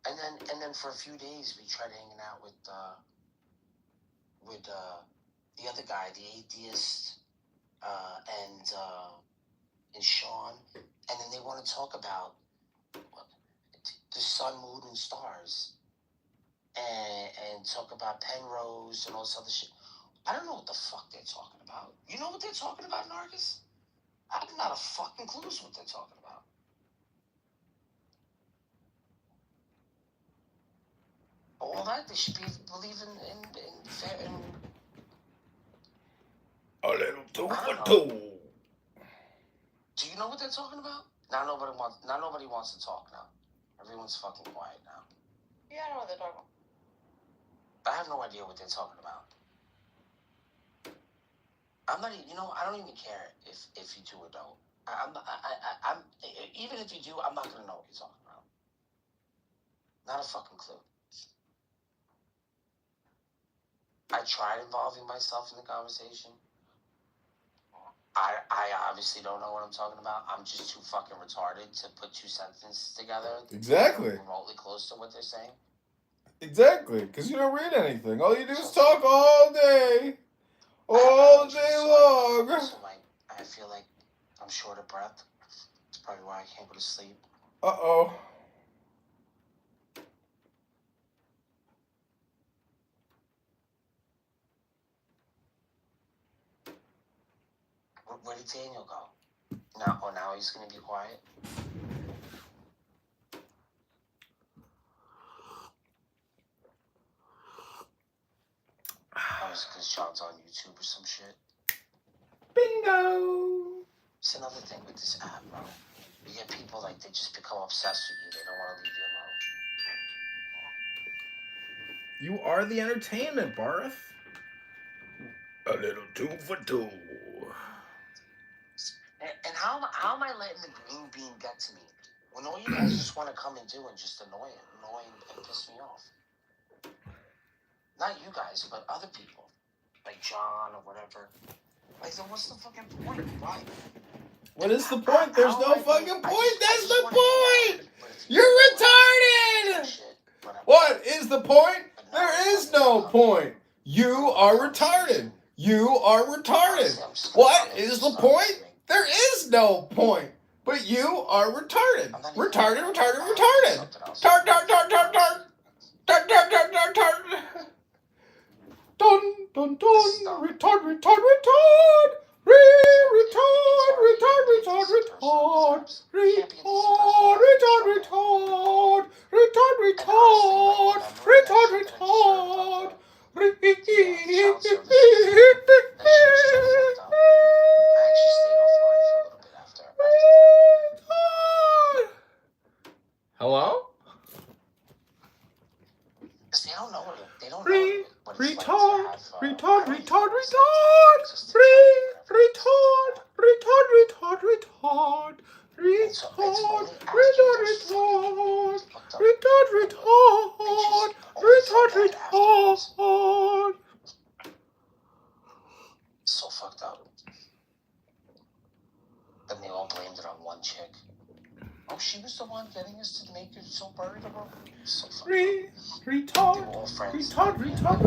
And then for a few days we tried hanging out with the other guy, the atheist, and Sean, and then they want to talk about the sun, moon, and stars, and talk about Penrose and all this other shit. I don't know what the fuck they're talking about. You know what they're talking about, Nargis? I have not a fucking clue what they're talking about. All that, they should be believing in fair and a little two for two. Do you know what they're talking about? Now nobody wants to talk now. Everyone's fucking quiet now. Yeah, I know what they're talking about. I have no idea what they're talking about. I'm not. I don't even care if you do or don't. I'm even if you do, I'm not gonna know what you're talking about. Not a fucking clue. I tried involving myself in the conversation. I obviously don't know what I'm talking about. I'm just too fucking retarded to put two sentences together. Exactly. Remotely close to what they're saying. Exactly, because you don't read anything. All you do is talk all day. All day long. So I feel like I'm short of breath. It's probably why I can't go to sleep. Uh-oh. Where did Daniel go? Now he's gonna be quiet. It's because Sean's on YouTube or some shit. Bingo. It's another thing with this app, bro. You get people like they just become obsessed with you. They don't want to leave you alone. You are the entertainment, Barth. A little 2 for 2. And how am I letting the green bean get to me when all you guys just want to come and do and just annoy and piss me off? Not you guys, but other people, like John or whatever. Like, so what's the fucking point? Why? What is the point? There's no fucking point. That's the point. You're retarded. What is the point? There is no point. You are retarded. You are retarded. What is the point? There is no point. But you are retarded. Retarded, retarded, retarded. Tart, tart, tart, tart, tart. Tart, tart, tart, tart, tart. Dun, dun, dun. Retard, retard, retard. Retard, retard, retard, retard. Retard, retard, retard. Retard, retard. Retard, retard. Hello? They don't know it. They don't know what it's Retard, like to have, retard, retard, retard. Retard, retard, retard, retard. Retard, retard, retard. Retard, retard. Retard, retard. So fucked up. Then they all blamed it on one chick. Oh, she was the one getting us to make it so buried about. So Retard. They were all friends. Retard. Retard.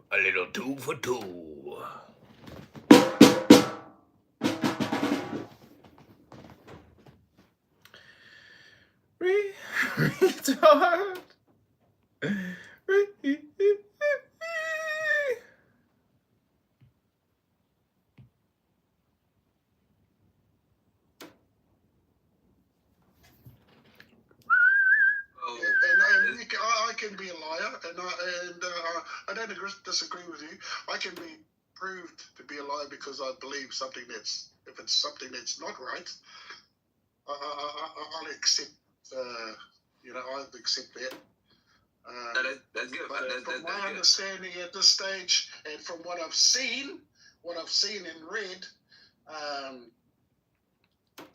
A little 2 for 2. Retard. And I can be a liar, and I don't disagree with you. I can be proved to be a liar because I believe something if it's something that's not right, I'll accept. I'll accept that. That's good. But from my understanding at this stage, and from what I've seen and read,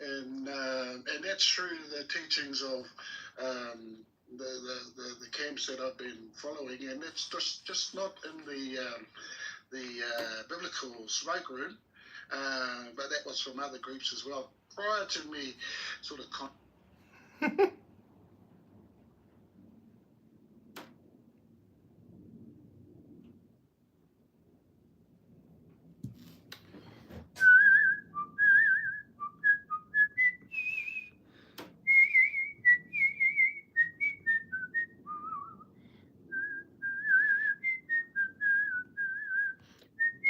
and that's through the teachings of the camps that I've been following, and it's just not in the biblical smoke room, but that was from other groups as well. Prior to me, sort of.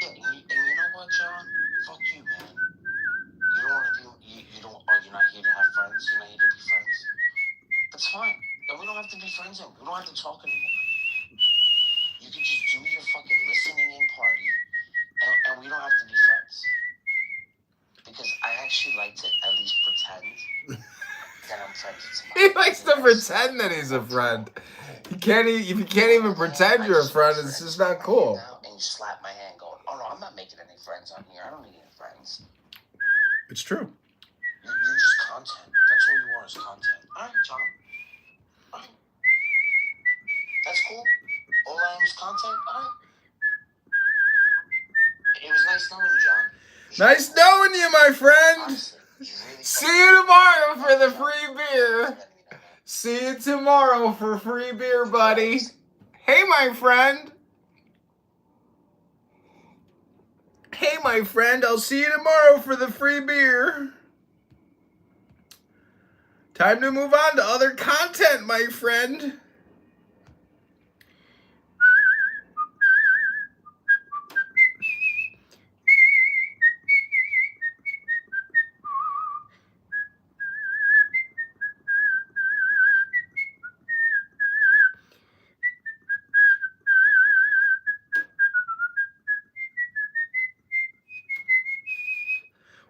And you know what, John? Fuck you, man. You don't want to be. You don't. Oh, you're not here to have friends. You're not here to be friends. That's fine. And we don't have to be friends anymore. We don't have to talk anymore. You can just do your fucking listening in party, and we don't have to be friends. Because I actually like to at least pretend that I'm friends with somebody. He likes to pretend that he's a friend. If you can't even pretend you're a friend, it's just not cool. And you slap my hand going, oh no, I'm not making any friends on here. I don't need any friends. It's true. You're just content. That's all you are is content. All right, John. All right. That's cool. All I am is content. All right. It was nice knowing you, John. Nice knowing you, my friend. See you tomorrow for the free beer. See you tomorrow for free beer, buddy. Hey, my friend. Hey, my friend, I'll see you tomorrow for the free beer. Time to move on to other content, my friend.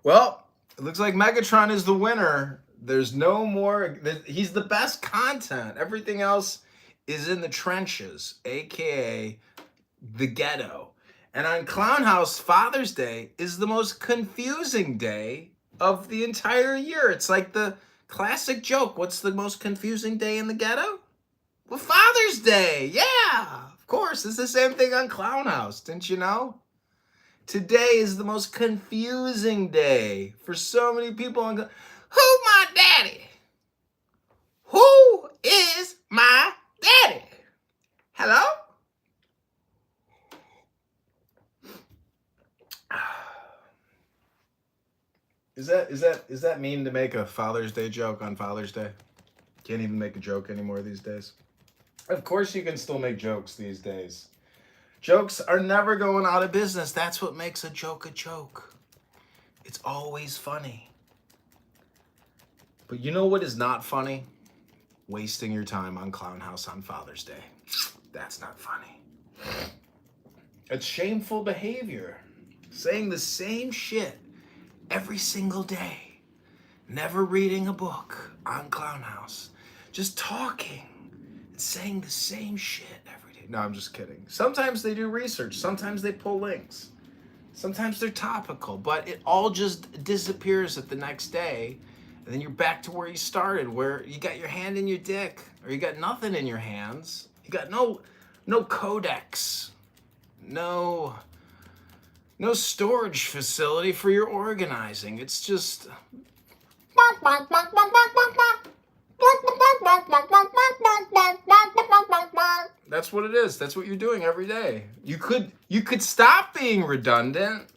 Well, it looks like Megatron is the winner. There's no more. He's the best content. Everything else is in the trenches, aka the ghetto. And on Clown House, Father's Day is the most confusing day of the entire year. It's like the classic joke. What's the most confusing day in the ghetto? Well, Father's Day, yeah, of course. It's the same thing on Clown House, didn't you know? Today is the most confusing day for so many people. Who's my daddy? Who is my daddy? Hello? Is that mean to make a Father's Day joke on Father's Day? Can't even make a joke anymore these days. Of course you can still make jokes these days. Jokes are never going out of business. That's what makes a joke a joke. It's always funny. But you know what is not funny? Wasting your time on Clown House on Father's Day. That's not funny. It's shameful behavior. Saying the same shit every single day. Never reading a book on Clown House. Just talking and saying the same shit every day. No, I'm just kidding. Sometimes they do research. Sometimes they pull links. Sometimes they're topical. But it all just disappears at the next day. And then you're back to where you started, where you got your hand in your dick. Or you got nothing in your hands. You got no codex. No storage facility for your organizing. It's just... That's what it is. That's what you're doing every day. You could stop being redundant.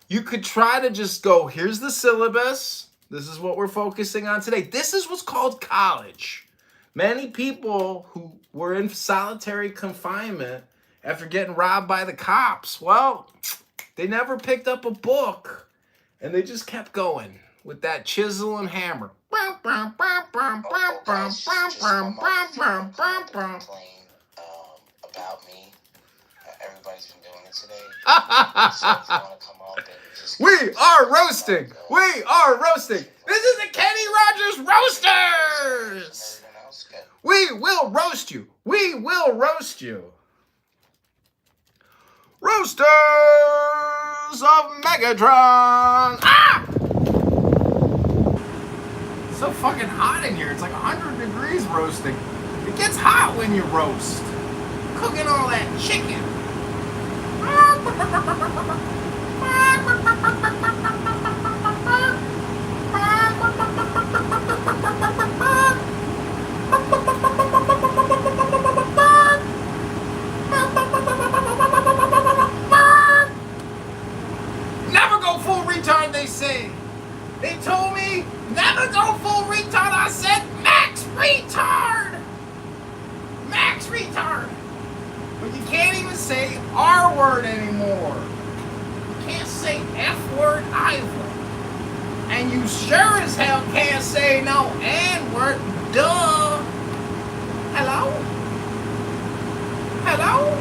You could try to just go, here's the syllabus. This is what we're focusing on today. This is what's called college. Many people who were in solitary confinement after getting robbed by the cops, well, they never picked up a book, and they just kept going with that chisel and hammer. About me. Everybody's been doing it today. So if you want to come up and just We are roasting. We are roasting. This is the Kenny Rogers Roasters. We will roast you. We will roast you. Roasters of Megatron. Ah! It's so fucking hot in here. It's like 100 degrees roasting. It gets hot when you roast. Cooking all that chicken. Never go full retard, they say. They told me never go full retard. I said max retard. Max retard. But you can't even say R word anymore. You can't say F word either. And you sure as hell can't say no N word. Duh. Hello? Hello?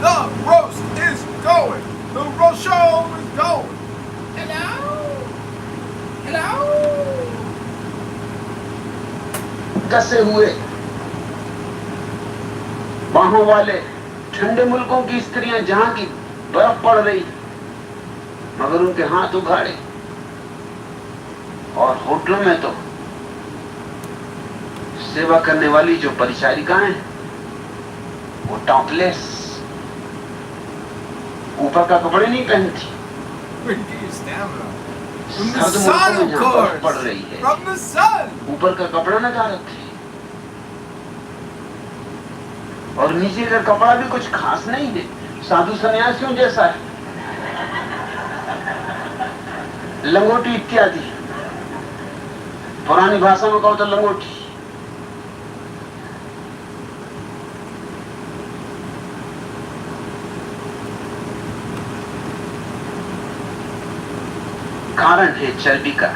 The roast is going. The roast show is going. Hello? Hello? कसे हुए बाहों वाले ठंडे मुल्कों की स्त्रियां जहां की बर्फ पड़ रही मगर उनके हाथ उघाड़े और होटलों में तो सेवा करने वाली जो परिचारिकाएं वो टॉपलेस ऊपर का कपड़े नहीं पहनती सर्द मुल्कों में जहां बर्फ पड़ रही है ऊपर का कपड़ा लगा रखे और नीचे का कपड़ा भी कुछ खास नहीं है साधु सन्यासियों जैसा है लंगोटी इत्यादि पुरानी भाषा में कहो तो लंगोटी कारण है चर्बी का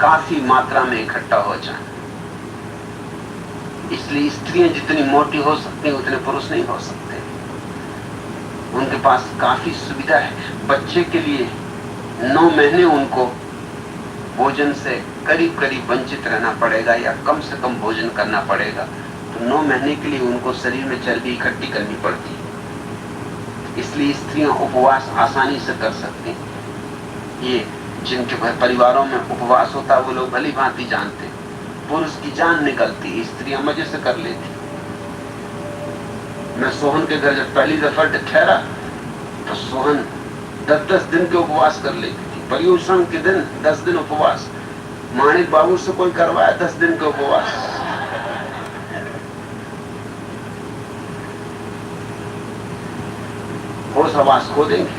काफी मात्रा में इकट्ठा हो जाना इसलिए स्त्रियां जितनी मोटी हो सकती हैं उतने पुरुष नहीं हो सकते उनके पास काफी सुविधा है बच्चे के लिए 9 महीने उनको भोजन से करीब करीब वंचित रहना पड़ेगा या कम से कम भोजन करना पड़ेगा तो 9 महीने के लिए उनको शरीर में चर्बी इकट्ठी करनी पड़ती है इसलिए स्त्रियां उपवास आसानी से कर सकती हैं ये जिनके परिवारों में उपवास होता वो लोग भली भांति जानते। पुरुष की जान निकलती, स्त्रियां मजे से कर लेती। मैं सोहन के घर जब पहली दफा ठहरा तो सोहन 10-10 दिन के उपवास कर लेती थी। पर्युषण के दिन 10 दिन उपवास। माणिक बाबू से कोई करवाया 10 दिन के उपवास। होश हवास खो देंगे।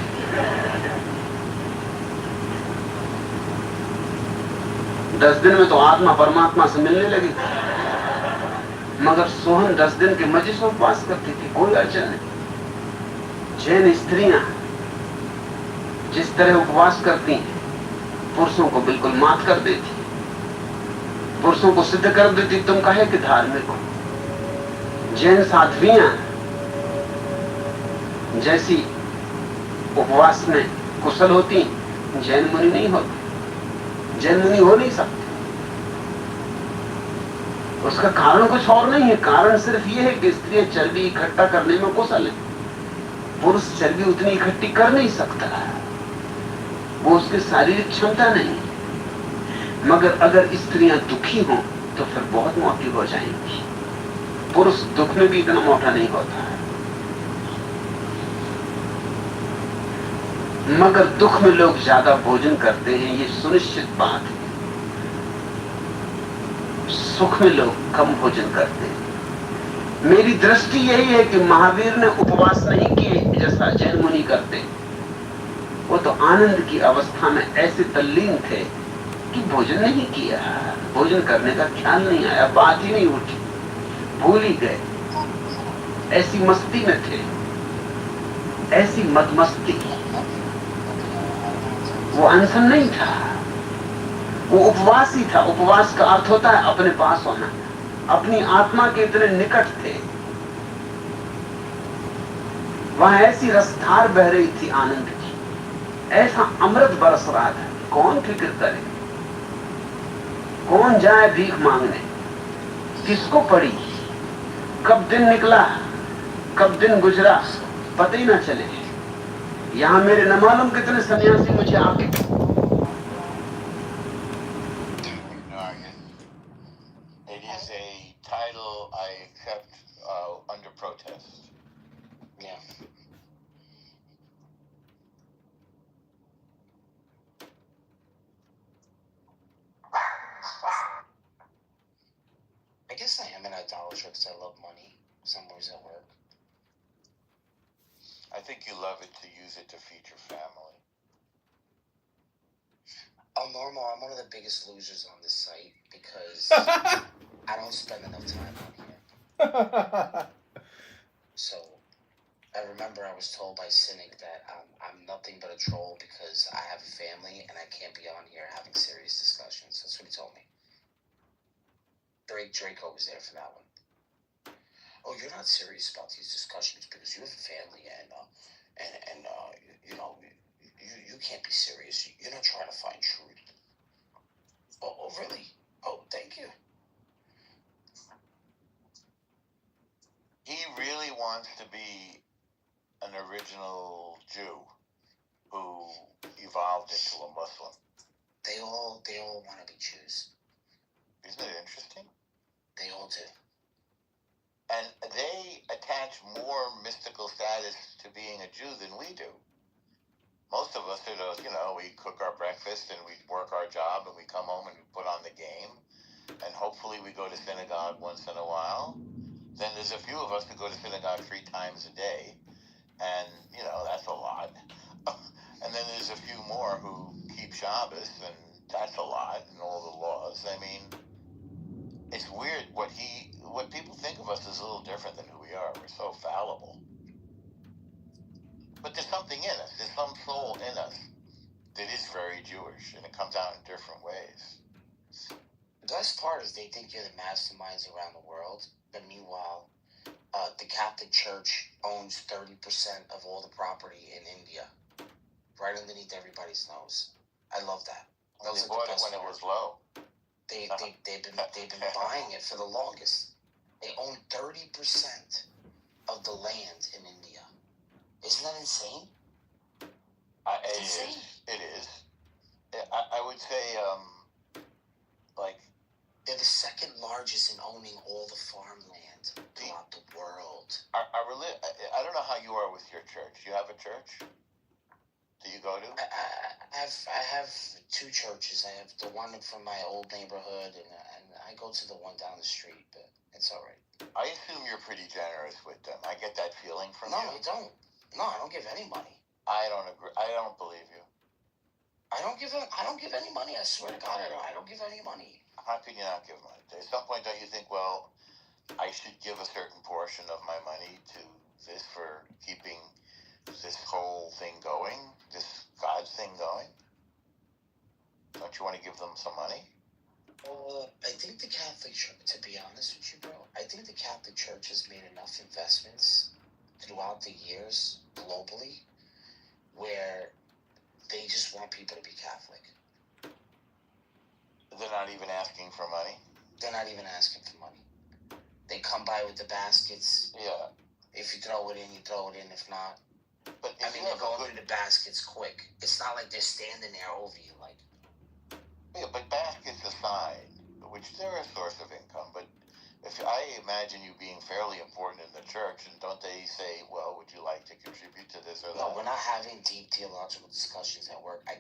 दस दिन में तो आत्मा परमात्मा से मिलने लगी। मगर सोहन 10 दिन के मजे से उपवास करती थी, कोई अड़चन नहीं। जैन स्त्रियां जिस तरह उपवास करती हैं, पुरुषों को बिल्कुल मात कर देती, पुरुषों को सिद्ध कर देती तुम कहे कि धार्मिक हो। जैन साध्वियां जैसी उपवास में कुशल होती, जैन मुनि नहीं होती। जैन मुनि हो नहीं सकते। उसका कारण कुछ और नहीं है। कारण सिर्फ ये है कि स्त्रियां चर्बी इकट्ठा करने में कुशल है। पुरुष चर्बी उतनी इकट्ठी कर नहीं सकता, वो उसकी शारीरिक क्षमता नहीं। मगर अगर स्त्रियां दुखी हों तो फिर बहुत मोटी हो जाएंगी। पुरुष दुख में भी इतना मोटा नहीं होता है। मगर दुख में लोग ज्यादा भोजन करते हैं, ये सुनिश्चित बात है। सुख में लोग कम भोजन करते हैं। मेरी दृष्टि यही है कि महावीर ने उपवास नहीं किए जैसा जैन मुनि करते। वो तो आनंद की अवस्था में ऐसे तल्लीन थे कि भोजन नहीं किया, भोजन करने का ख्याल नहीं आया, बात ही नहीं उठी, भूल ही गए। ऐसी मस्ती में थे, ऐसी मदमस्ती। वो अनशन नहीं था, वो उपवास ही था। उपवास का अर्थ होता है अपने पास होना, अपनी आत्मा के इतने निकट थे। वहां ऐसी रसधार बह रही थी आनंद की, ऐसा अमृत बरस रहा था। कौन फिक्र करे, कौन जाए भीख मांगने, किसको पड़ी, कब दिन निकला, कब दिन गुजरा, पता ही ना चले। यहां मेरे न मालूम कितने सन्यासी मुझे आके It is a title I accept under protest. Yeah. I guess I am an idolater because I love money. Some ways at work. I think you love it to use it to feed your family. Oh, normal. I'm one of the biggest losers on this site because I don't spend enough time on here. So I remember I was told by Cynic that I'm nothing but a troll because I have a family and I can't be on here having serious discussions. That's what he told me. Draco was there for that one. Oh, you're not serious about these discussions because you have a family and you know, you can't be serious. You're not trying to find truth. Oh, really? Oh, thank you. He really wants to be an original Jew who evolved into a Muslim. They all want to be Jews. Isn't it interesting? They all do. And they attach more mystical status to being a Jew than we do. Most of us, you know, we cook our breakfast and we work our job and we come home and we put on the game. And hopefully we go to synagogue once in a while. Then there's a few of us who go to synagogue 3 times a day. And, you know, that's a lot. And then there's a few more who keep Shabbos, and that's a lot, and all the laws. I mean, it's weird what people think of us is a little different than who we are. We're so fallible. But there's something in us. There's some soul in us that is very Jewish, and it comes out in different ways. The best part is they think you're the masterminds around the world, but meanwhile, the Catholic Church owns 30% of all the property in India, right underneath everybody's nose. I love that. Well, they bought it when it was low. They've been buying it for the longest. They own 30% of the land in India. Isn't that insane? It is. would say, like, they're the second largest in owning all the farmland throughout the world. I don't know how you are with your church. You have a church? Do you go to? I have two churches. I have the one from my old neighborhood, and I go to the one down the street, but it's all right. I assume you're pretty generous with them. I get that feeling from you. No, you don't. No, I don't give any money. I don't agree. I don't believe you. I don't give any money. I swear to God, I don't give any money. How can you not give money? At some point, don't you think, well, I should give a certain portion of my money to this for keeping this whole thing going, this God thing going? Don't you want to give them some money? I think the Catholic Church, to be honest with you, bro, I think the Catholic Church has made enough investments throughout the years globally where they just want people to be Catholic. They're not even asking for money? They're not even asking for money. They come by with the baskets. Yeah. If you throw it in, you throw it in. If not, but I mean, they're going through the baskets quick. It's not like they're standing there over you, like. Yeah, but baskets aside, which they're a source of income, but if I imagine you being fairly important in the church, and don't they say, well, would you like to contribute to this or that? No, we're not having deep theological discussions at work. I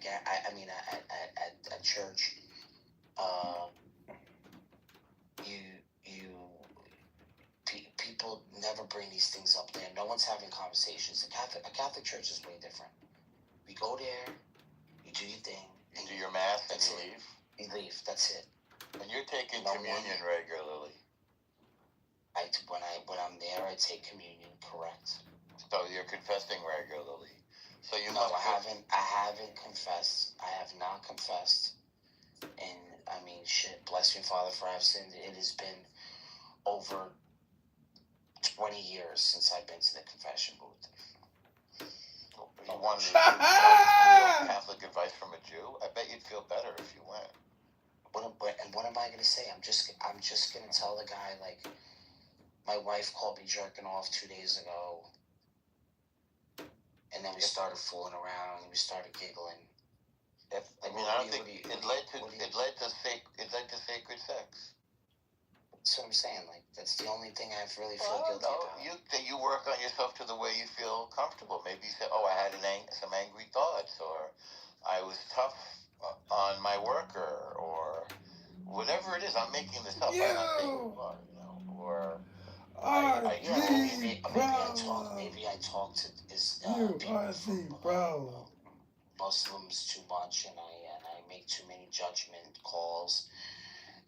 mean, at church, people never bring these things up there. No one's having conversations. A Catholic church is way different. We go there, you do your thing. You do your mass and you leave? You leave, that's it. And you're taking communion regularly? When I'm there, I take communion, correct. So you're confessing regularly. So you No, I haven't confessed. I have not confessed. And, I mean, shit, bless me, Father, for I've sinned. It has been over 20 years since I've been to the confession booth. You wanted real Catholic advice from a Jew? I bet you'd feel better if you went. What am I going to say? I'm just going to tell the guy, like, my wife called me jerking off 2 days ago. And then we started fooling around and we started giggling. I don't think it led to sacred sex. That's what I'm saying. Like, that's the only thing I really feel guilty about. You work on yourself to the way you feel comfortable. Maybe you say, oh, I had some angry thoughts, or I was tough on my worker, or whatever it is. I'm making this up. I'm not saying you are, or maybe I talk to people from Muslims too much, and I make too many judgment calls.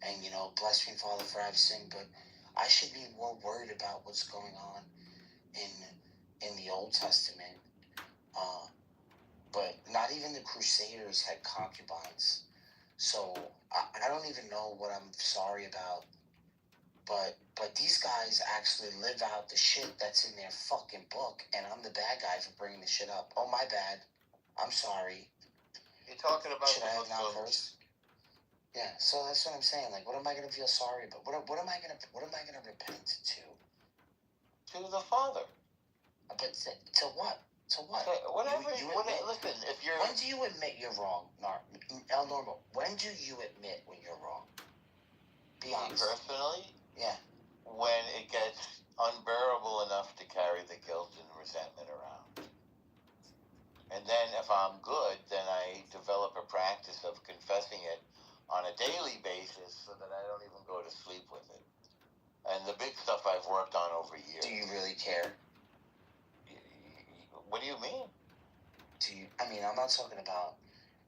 And, bless me, Father, for I've sinned, but I should be more worried about what's going on in the Old Testament. But not even the Crusaders had concubines. So I don't even know what I'm sorry about. But these guys actually live out the shit that's in their fucking book, and I'm the bad guy for bringing the shit up. Oh, my bad. I'm sorry. You're talking about should I have not cursed? Yeah, so that's what I'm saying. Like, what am I gonna feel sorry about? What am I gonna repent to? To the Father. But to what? To what? Listen, if you're. When do you admit you're wrong, El Normal? When do you admit when you're wrong? Be honest. Me personally? Yeah. When it gets unbearable enough to carry the guilt and resentment around. And then if I'm good, then I develop a practice of confessing it on a daily basis so that I don't even go to sleep with it. And the big stuff I've worked on over years. Do you really care? What do you mean? I'm not talking about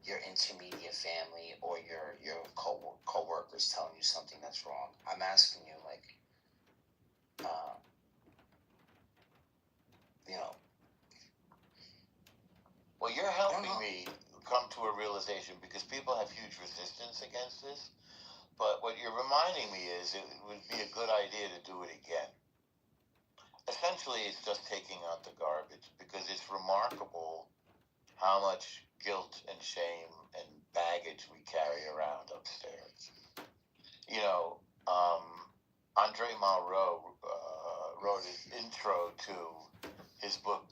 your intermediate family or your co-workers telling you something that's wrong. I'm asking you, like, Well, you're helping me come to a realization because people have huge resistance against this. But what you're reminding me is it would be a good idea to do it again. Essentially, it's just taking out the garbage because it's remarkable how much guilt and shame and baggage we carry around upstairs. Andre Malraux wrote an intro to his book,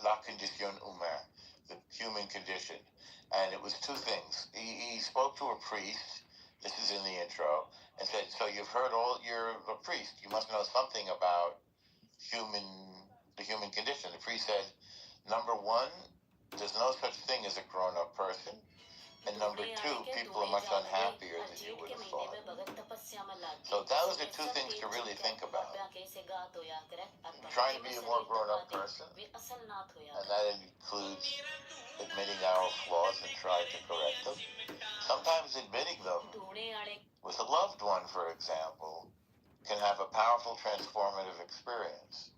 La Condition Humaine, the human condition. And it was two things. He spoke to a priest. This is in the intro, and said, "So you've heard you're a priest. You must know something about the human condition." The priest said, "Number one, there's no such thing as a grown-up person. And number two, people are much unhappier than you would have thought." So those are two things to really think about. Trying to be a more grown-up person, and that includes admitting our flaws and trying to correct them. Sometimes admitting them with a loved one, for example, can have a powerful transformative experience.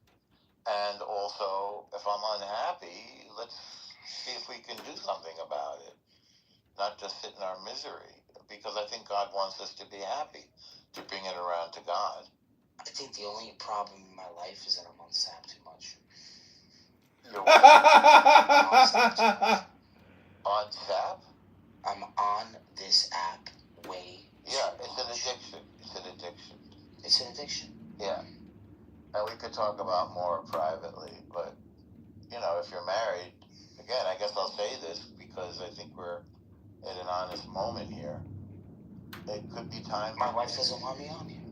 And also, if I'm unhappy, let's see if we can do something about it. Not just sit in our misery, because I think God wants us to be happy, to bring it around to God. I think the only problem in my life is that I'm on SAP too much. You're on SAP? I'm on this app way. Yeah, it's an addiction. It's an addiction. It's an addiction. Yeah. And we could talk about more privately, but, if you're married, again, I guess I'll say this because I think we're at an honest moment here. It could be time. My wife doesn't want me on here.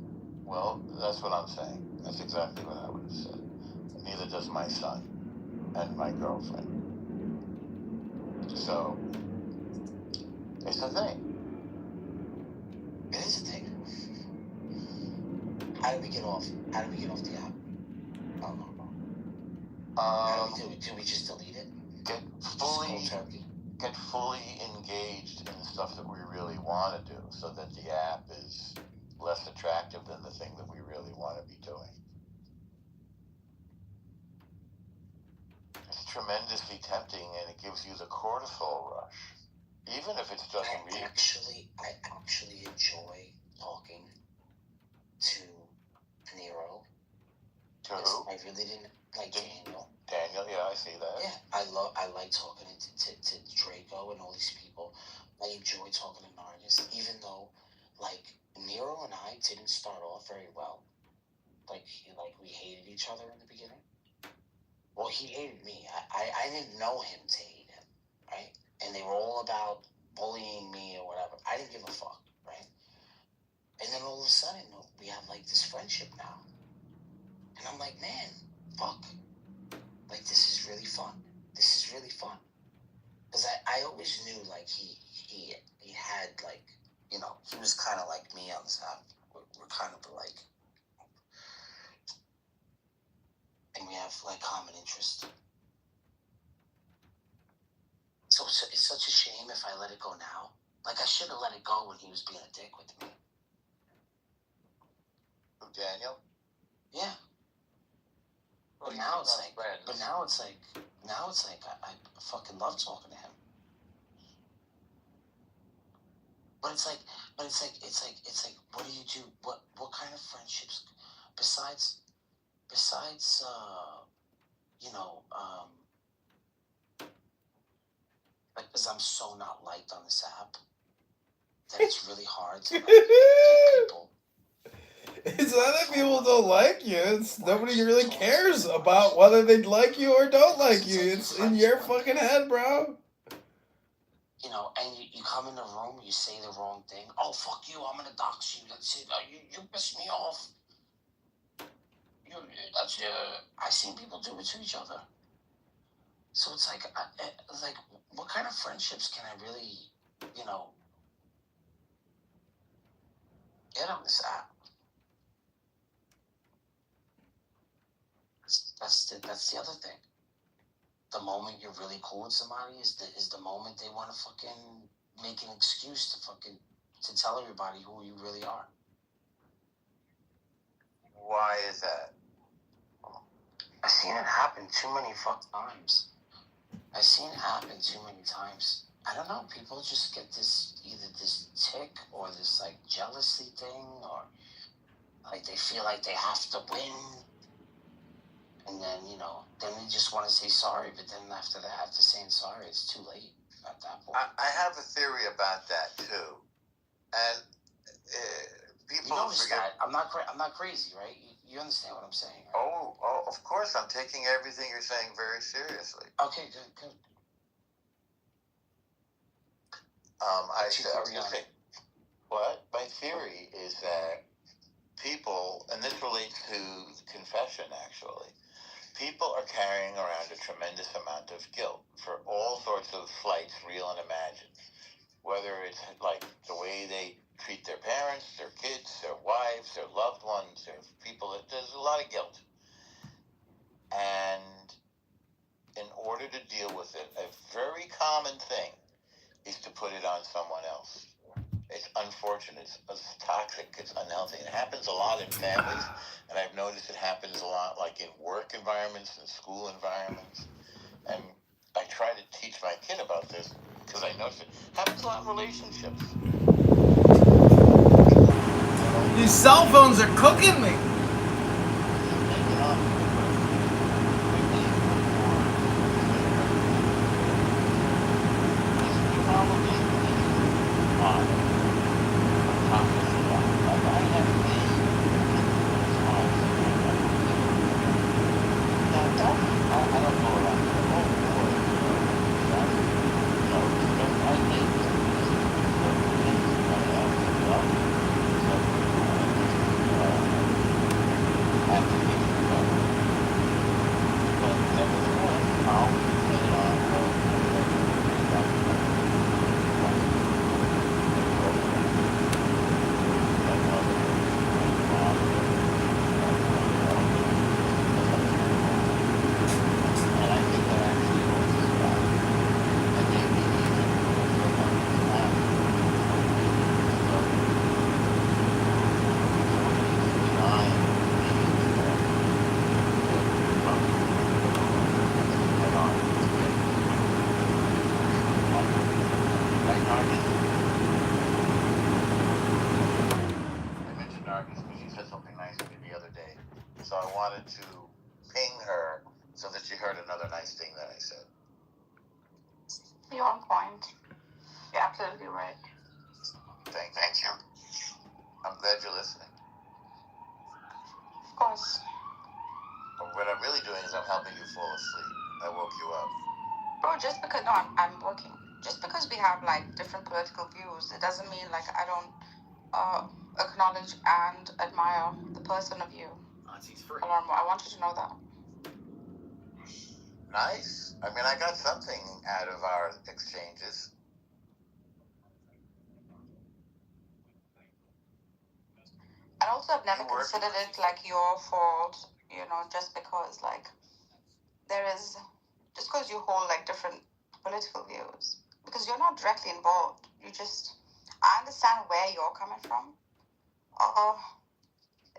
Well, that's what I'm saying. That's exactly what I would have said. Neither does my son and my girlfriend. So, it's a thing. It is a thing. How do we get off? How do we get off the app? Oh, no. How do we do it? Do we just delete it? Get fully engaged in the stuff that we really want to do, so that the app is less attractive than the thing that we really want to be doing. It's tremendously tempting, and it gives you the cortisol rush, even if it's just I actually enjoy talking to Nero. To who? I really didn't like Daniel. Daniel, yeah, I see that. Yeah, I like talking to Draco and all these people. I enjoy talking to Nargis, even though, like, Nero and I didn't start off very well. Like we hated each other in the beginning. Well, he hated me. I didn't know him to hate him, right? And they were all about bullying me or whatever. I didn't give a fuck, right? And then all of a sudden, we have, like, this friendship now. And I'm like, man, fuck. Like, this is really fun. This is really fun. Because I always knew, like, he had, like, he was kind of like me on this app. We're kind of like, and we have, like, common interest. So it's such a shame if I let it go now. Like, I should have let it go when he was being a dick with me. Who, Daniel? Yeah. Well, But now it's like I fucking love talking to him. But it's like what do you do? What kind of friendships besides like, because I'm so not liked on this app that it's really hard to, like, get people. It's not that people don't like you. It's nobody really cares about whether they like you or don't like you. It's in your fucking head, bro. And you come in the room, you say the wrong thing. Oh, fuck you! I'm gonna dox you. That's it. You piss me off. I've seen people do it to each other. So it's like, what kind of friendships can I really, get on this app? That's the other thing. The moment you're really cool with somebody is the moment they want to fucking make an excuse to tell everybody who you really are. Why is that? I've seen it happen too many times. I don't know. People just get either this tick or this, like, jealousy thing, or like they feel like they have to win. And then, then they just want to say sorry, but then after saying sorry, it's too late at that point. I have a theory about that too, and people forget. I'm not crazy, right? You understand what I'm saying, right? Oh, of course, I'm taking everything you're saying very seriously. Okay, good. What? My theory is that people, and this relates to confession actually, people are carrying around a tremendous amount of guilt for all sorts of flights, real and imagined. Whether it's like the way they treat their parents, their kids, their wives, their loved ones, their people, there's a lot of guilt. And in order to deal with it, a very common thing is to put it on someone else. It's unfortunate, it's toxic, it's unhealthy. It happens a lot in families, and I've noticed it happens a lot like in work environments and school environments. And I try to teach my kid about this because I notice it happens a lot in relationships. These cell phones are cooking me. So I wanted to ping her so that she heard another nice thing that I said. You're on point. You're absolutely right. Thank you. I'm glad you're listening. Of course. But what I'm really doing is I'm helping you fall asleep. I woke you up. Bro, just because, no, I'm working. Just because we have, like, different political views, it doesn't mean, like, I don't acknowledge and admire the person of you. Alarmo, I want you to know that. Nice. I mean, I got something out of our exchanges. And also, I've never considered it, like, your fault, you know, just because, like, just because you hold, like, different political views. Because you're not directly involved. I understand where you're coming from.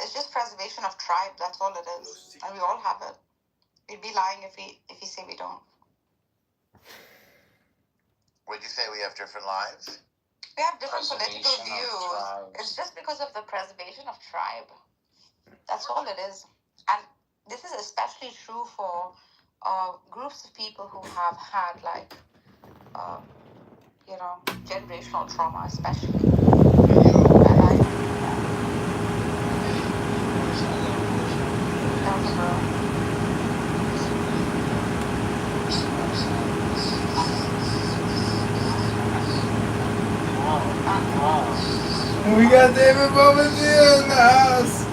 It's just preservation of tribe, that's all it is. And we all have it. We'd be lying if we say we don't. Would you say we have different lives? We have different political views. It's just because of the preservation of tribe. That's all it is. And this is especially true for groups of people who have had, like, generational trauma, especially. We got David Bobadilla in the house.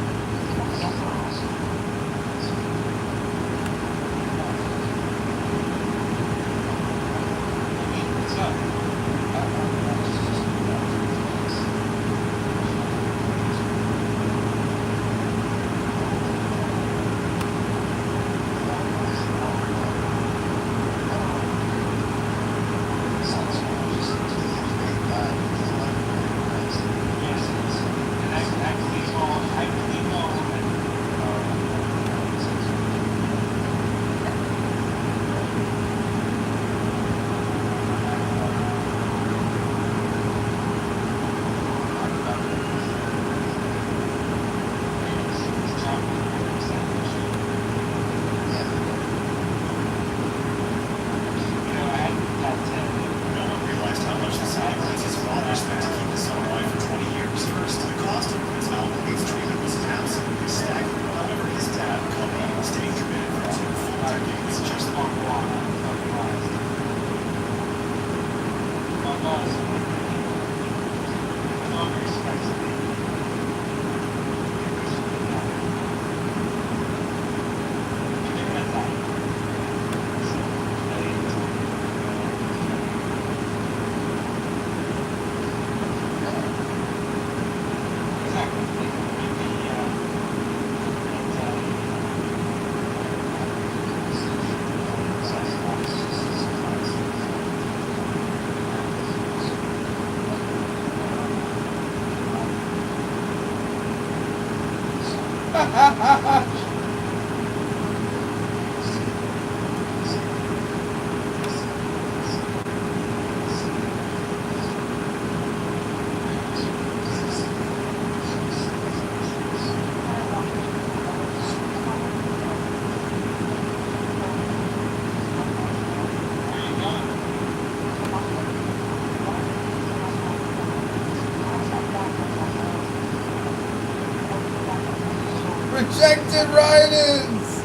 Rejected write-ins.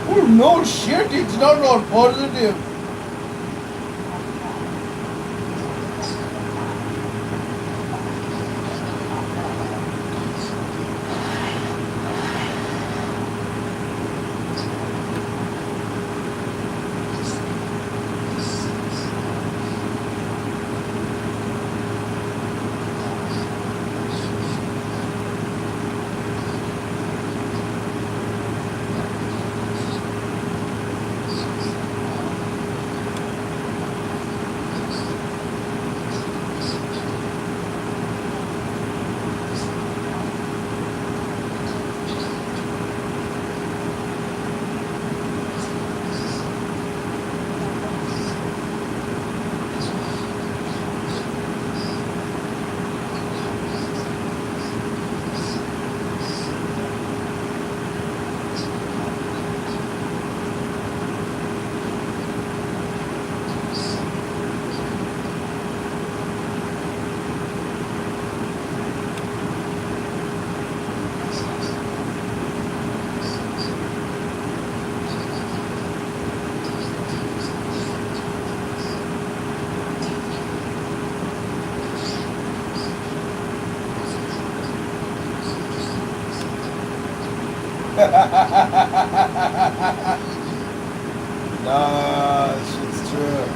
Oh no shit, it's not all positive. Nah, this shit's true.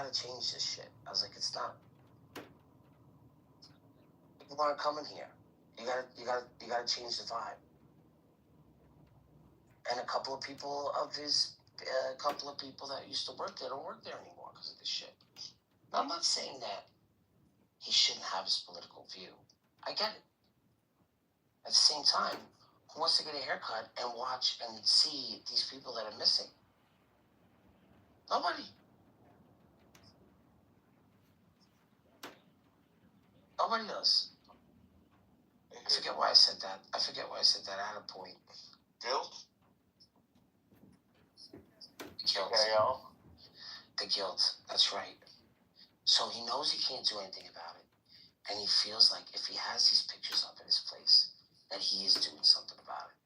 gotta change this shit. I was like, it's not. People aren't coming here. You gotta change the vibe. And a couple of people that used to work there don't work there anymore because of this shit. Now, I'm not saying that he shouldn't have his political view. I get it. At the same time, who wants to get a haircut and watch and see these people that are missing? Nobody. Nobody does. I forget why I said that. I had a point. Guilt? Guilt. KL? The guilt. That's right. So he knows he can't do anything about it. And he feels like if he has these pictures up in his place, that he is doing something about it.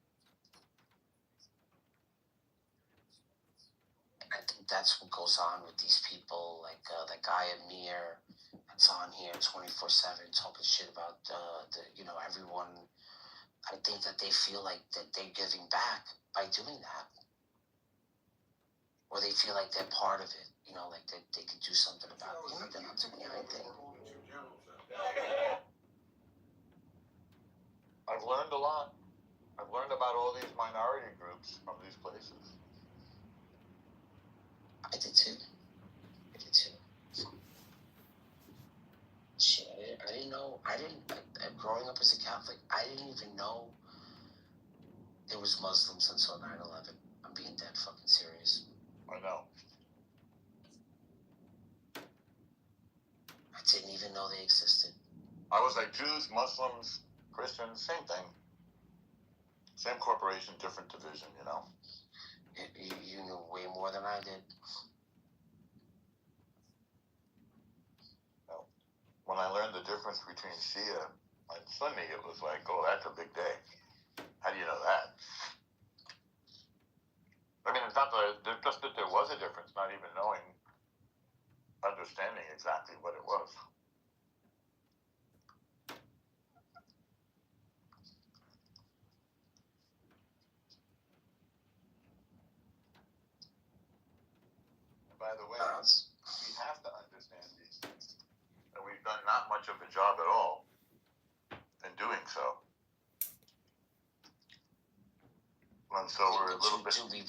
And I think that's what goes on with these people, like that guy Amir that's on here 24/7 talking shit about everyone. I think that they feel like that they're giving back by doing that. Or they feel like they're part of it, like they could do something about it. They're not doing anything. I've learned a lot. I've learned about all these minority groups from these places. I did too. Shit, I didn't know. Growing up as a Catholic, I didn't even know there was Muslims until 9/11. I'm being dead fucking serious. I know. I didn't even know they existed. I was like Jews, Muslims, Christians, same thing. Same corporation, different division, You knew way more than I did. When I learned the difference between Shia and Sunni, it was like, oh, that's a big day. How do you know that? I mean, it's not just that there was a difference, not even understanding exactly what it was. By the way, we have to understand these things. And we've done not much of a job at all in doing so. And so we're a little bit... Do we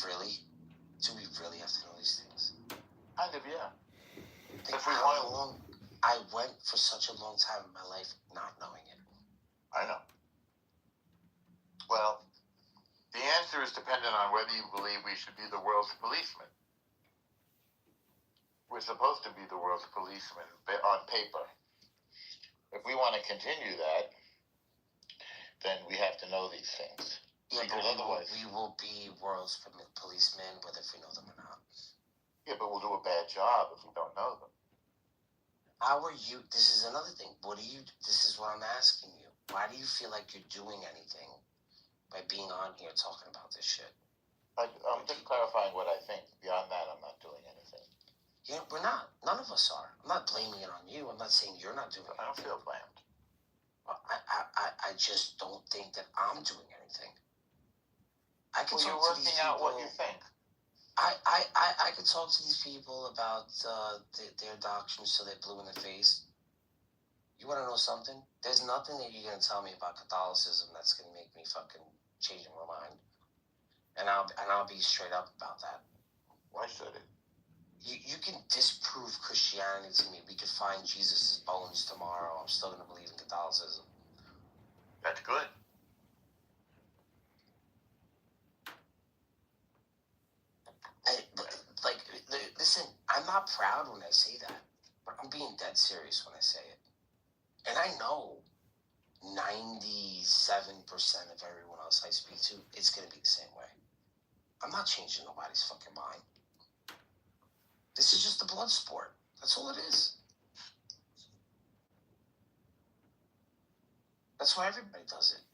really have to know these things? Kind of, yeah. I went for such a long time in my life not knowing it. I know. Well, the answer is dependent on whether you believe we should be the world's policemen. We're supposed to be the world's policemen on paper. If we want to continue that, then we have to know these things. Yeah, because otherwise we will be world's policemen, whether we know them or not. Yeah, but we'll do a bad job if we don't know them. How are you? This is another thing. This is what I'm asking you. Why do you feel like you're doing anything by being on here talking about this shit? I'm just clarifying what I think. Beyond that, I'm not doing anything. Yeah, we're not. None of us are. I'm not blaming it on you. I'm not saying you're not doing it. I don't feel blamed. Well, I just don't think that I'm doing anything. I can you're talk to these working out people. what you think. I could talk to these people about their doctrines till they're blue in the face. You want to know something? There's nothing that you're going to tell me about Catholicism that's going to make me fucking change my mind. And I'll be straight up about that. Why should it? You can disprove Christianity to me. We could find Jesus' bones tomorrow. I'm still going to believe in Catholicism. That's good. Listen, I'm not proud when I say that, but I'm being dead serious when I say it. And I know 97% of everyone else I speak to, it's going to be the same way. I'm not changing nobody's fucking mind. This is just a blood sport. That's all it is. That's why everybody does it.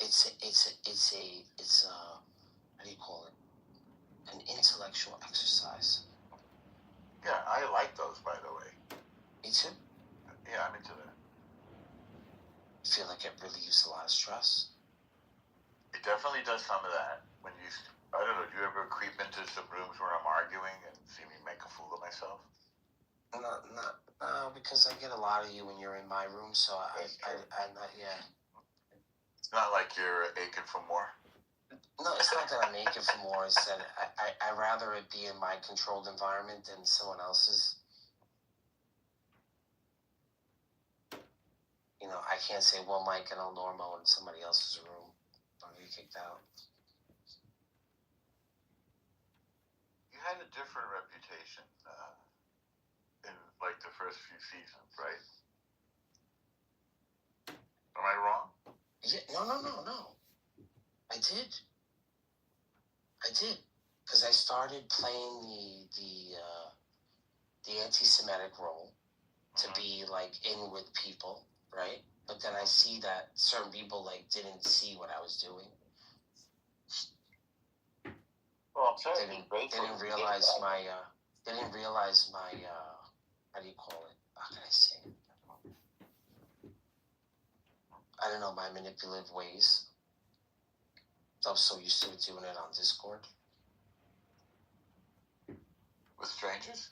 It's a how do you call it? An intellectual exercise. Yeah, I like those, by the way. Me too. Yeah, I'm into that. You feel like it relieves a lot of stress? It definitely does some of that when you I don't know. Do you ever creep into some rooms where I'm arguing and see me make a fool of myself? No, because I get a lot of you when you're in my room, so I'm not, yeah. It's not like you're aching for more. No, it's not that I'm aching for more. It's that I'd rather it be in my controlled environment than someone else's. You know, I can't say one mic and El Normo in somebody else's room. I'll get kicked out. You had a different reputation in like the first few seasons, right? Am I wrong? Yeah, no. I did. Because I started playing the anti-Semitic role to be like in with people, right? But then I see that certain people like didn't see what I was doing. Well, I'm sorry. They didn't realize my how do you call it? How can I say it? I don't know, my manipulative ways. I was so used to doing it on Discord. With strangers?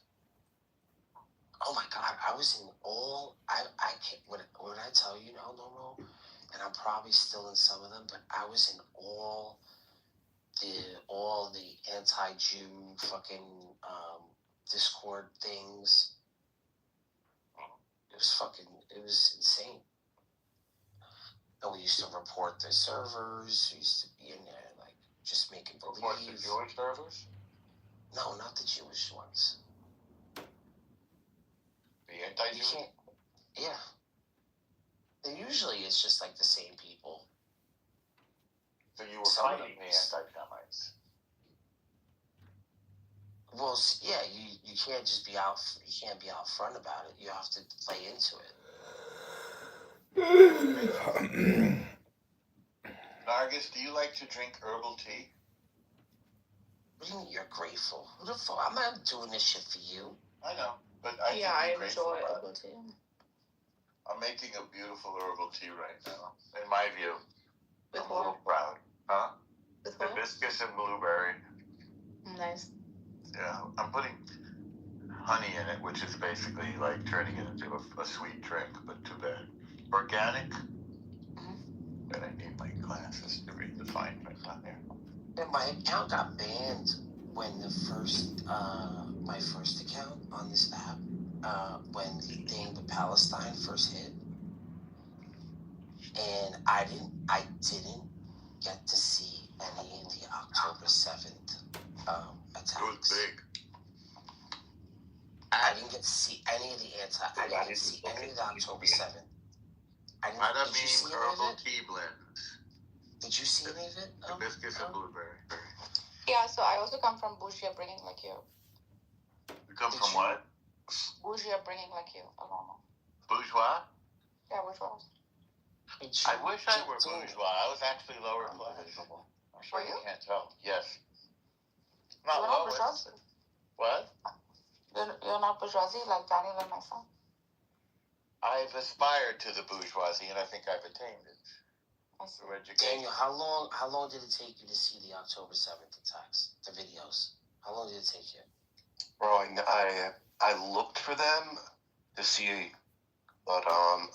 Oh my God, I was in all, I can't, when I tell you, no, and I'm probably still in some of them, but I was in all the anti-Jew fucking Discord things. It was insane. And we used to report the servers. We used to be in there, like, just making believe. Report the Jewish servers? No, not the Jewish ones. The anti-Jewish? Yeah. And usually it's just like the same people. So you were fighting the anti-Semites? Well, yeah, you can't just be out. You can't be out front about it. You have to play into it. Nargis, do you like to drink herbal tea? What do you mean you're grateful? Who the fuck? I'm not doing this shit for you. I know, but I enjoy herbal tea. I'm making a beautiful herbal tea right now, in my view. With I'm a little proud. Huh? With what? Hibiscus and blueberry. Nice. Yeah, I'm putting honey in it, which is basically like turning it into a sweet drink, but too bad. Organic. Mm-hmm. And I need my glasses to read the fine print on there. And my account got banned when my first account on this app, when the thing with Palestine first hit, and I didn't get to see any of the October 7th attacks. It was big. I didn't get to see any of the I didn't get to see any of the October 7th. Did you see herbal tea blends. Did you see any of it? Hibiscus and blueberry. Yeah, so I also come from bougie upbringing like you. You come from what? Bougie upbringing like you. I don't know. Bourgeois? Yeah, bourgeois. I wish I were bourgeois. I was actually lower class. I'm sure you can't tell. Yes. Not lowest. Bourgeoisie. What? You're not bourgeoisie like Daniel and myself. I've aspired to the bourgeoisie, and I think I've attained it. Through education. Daniel, how long did it take you to see the October 7th attacks, the videos? How long did it take you? Bro, I looked for them to see, but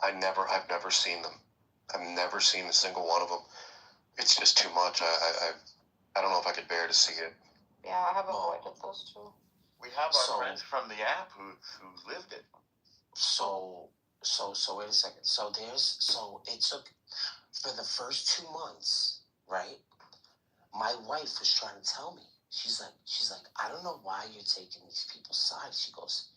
I've never seen them. I've never seen a single one of them. It's just too much. I don't know if I could bear to see it. Yeah, I have avoided those two. We have our friends from the app who lived it. So wait a second. So it took, for the first 2 months, right? My wife was trying to tell me. She's like, I don't know why you're taking these people's side. She goes,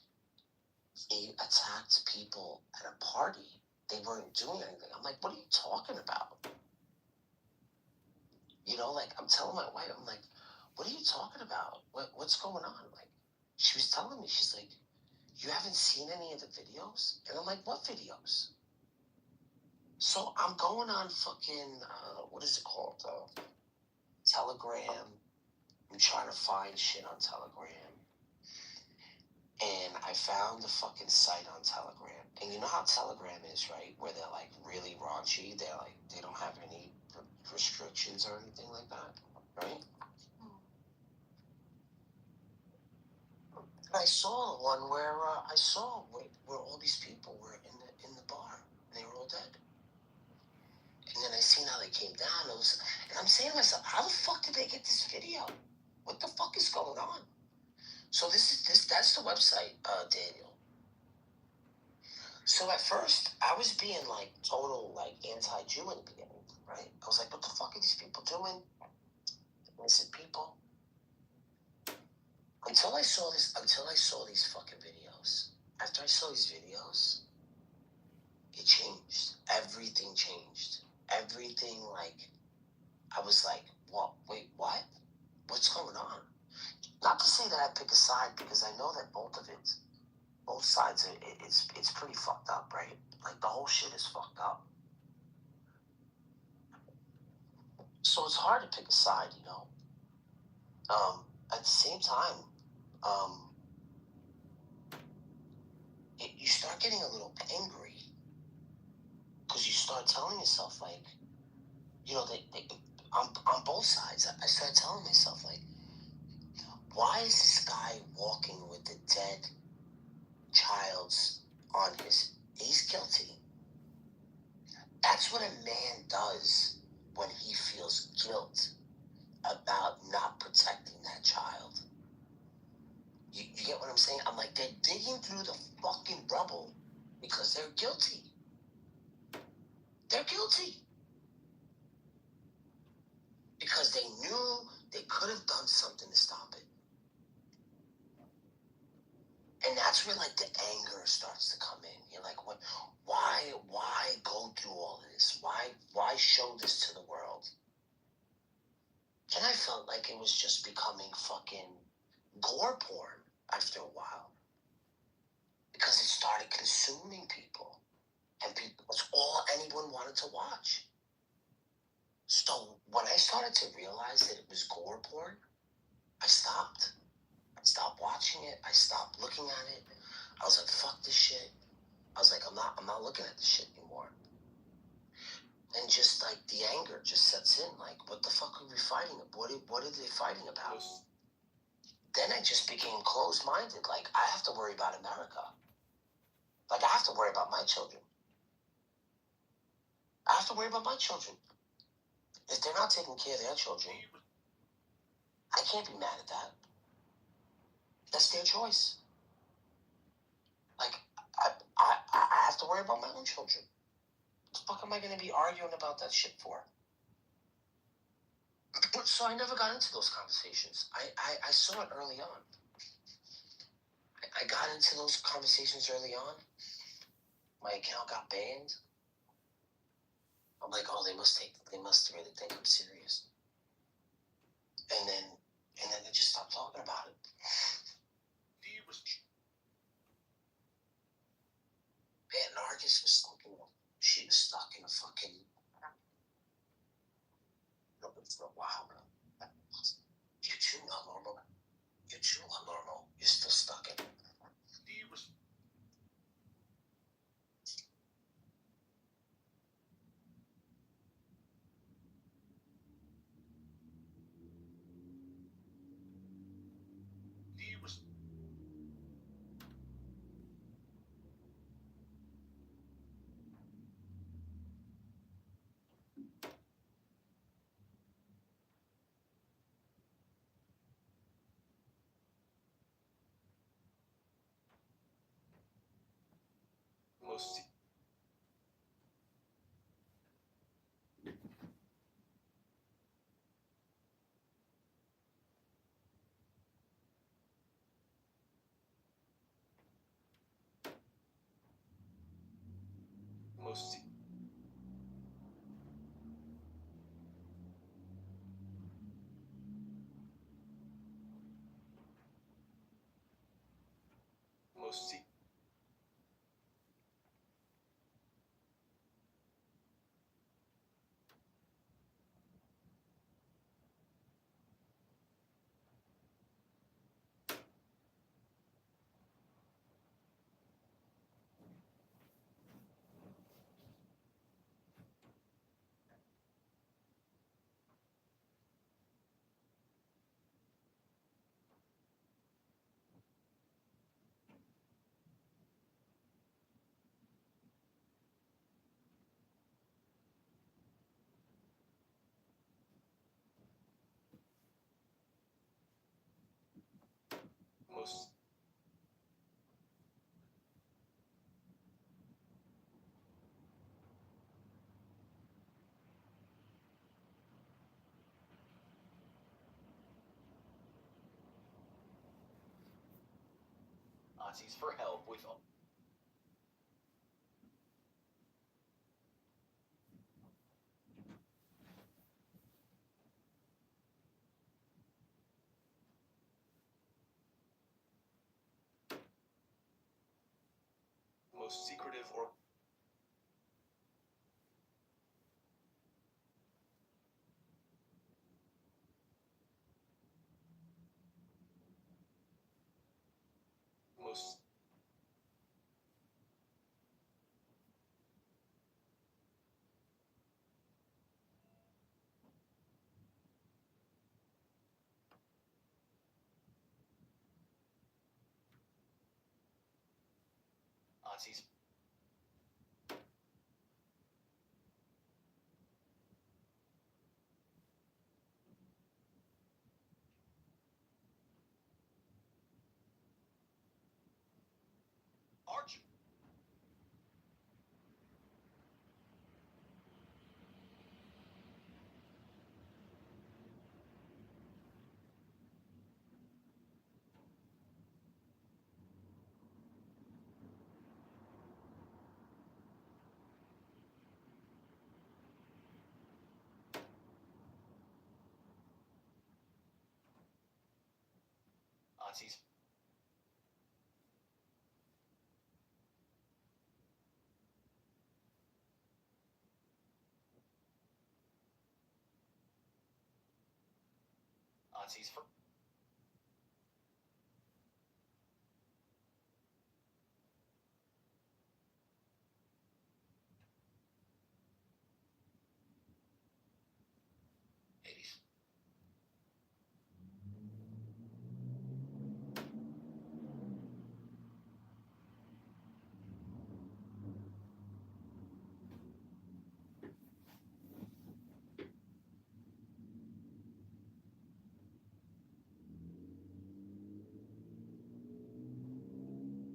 they attacked people at a party. They weren't doing anything. I'm like, what are you talking about? You know, like, I'm telling my wife, I'm like, what are you talking about? What's going on? Like, she was telling me, she's like, you haven't seen any of the videos? And I'm like, what videos? So I'm going on fucking, what is it called? Telegram. I'm trying to find shit on Telegram. And I found the fucking site on Telegram. And you know how Telegram is, right? Where they're like really raunchy. They're like, they don't have any restrictions or anything like that, right? I saw one where I saw where all these people were in the bar. And they were all dead. And then I seen how they came down. And I'm saying to myself, how the fuck did they get this video? What the fuck is going on? So that's the website, Daniel. So at first, I was being like total like anti-Jew in the beginning, right? I was like, what the fuck are these people doing? Innocent people. Until I saw these fucking videos. After I saw these videos, it changed. Everything changed. Everything, like, I was like, what? Wait, what? What's going on? Not to say that I pick a side, because I know that both sides, it's pretty fucked up, right? Like, the whole shit is fucked up. So it's hard to pick a side, you know? At the same time, you start getting a little angry, because you start telling yourself, like, you know, on both sides, I started telling myself, like, why is this guy walking with the dead child's on he's guilty. That's what a man does when he feels guilt about not protecting that child. You get what I'm saying? I'm like, they're digging through the fucking rubble because they're guilty. They're guilty. Because they knew they could have done something to stop it. And that's where, like, the anger starts to come in. You're like, what? Why go through all of this? Why show this to the world? And I felt like it was just becoming fucking gore porn after a while. Because it started consuming people. And that's all anyone wanted to watch. So when I started to realize that it was gore porn, I stopped. I stopped watching it. I stopped looking at it. I was like, fuck this shit. I was like, I'm not looking at this shit anymore. And just like the anger just sets in. Like, what the fuck are we fighting? What are they fighting about? Then I just became closed-minded. Like, I have to worry about America. Like, I have to worry about my children. I have to worry about my children. If they're not taking care of their children, I can't be mad at that. That's their choice. Like, I have to worry about my own children. What the fuck am I going to be arguing about that shit for? So I never got into those conversations. I saw it early on. I got into those conversations early on. My account got banned. I'm like, oh, they must really think I'm serious. And then they just stopped talking about it. Man, Nargis was she was stuck in a fucking for a while, bro. You're too not normal. You're too abnormal. You're still stuck in it. Nazis for help with most secretive or most Nazis. Archer. Nazis. Nazis for '80s.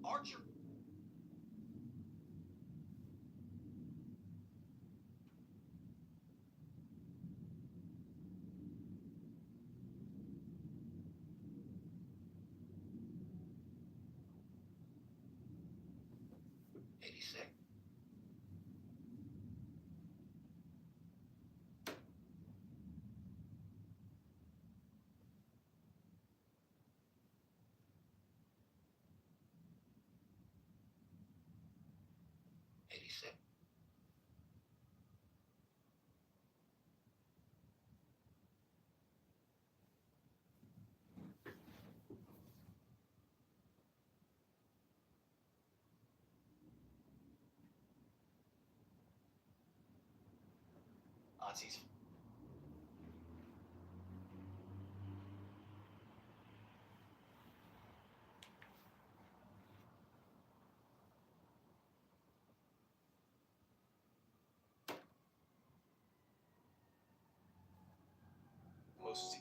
Archer. '86. '86. Nazis. most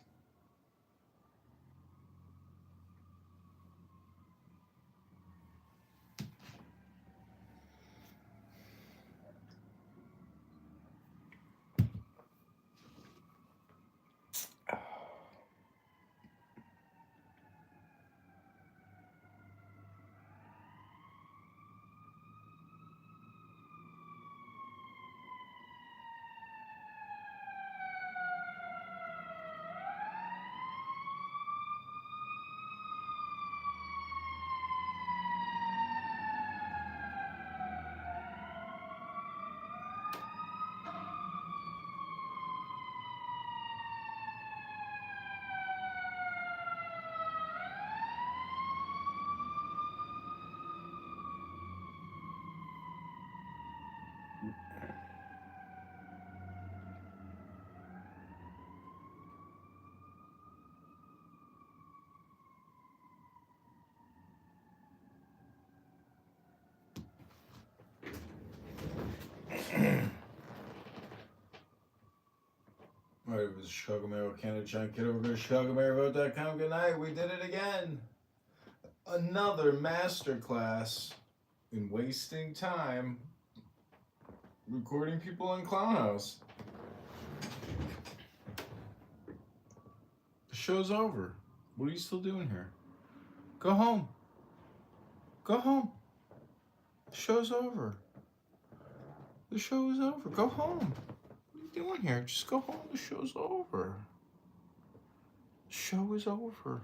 All right, it was Chicago Mayor Canada, John Kitover, go to ChicagoMayorVote.com. Good night. We did it again. Another masterclass in wasting time recording people in Clown House. The show's over. What are you still doing here? Go home. Go home. The show's over. The show is over. Go home. What are you doing here? Just go home. The show's over. The show is over.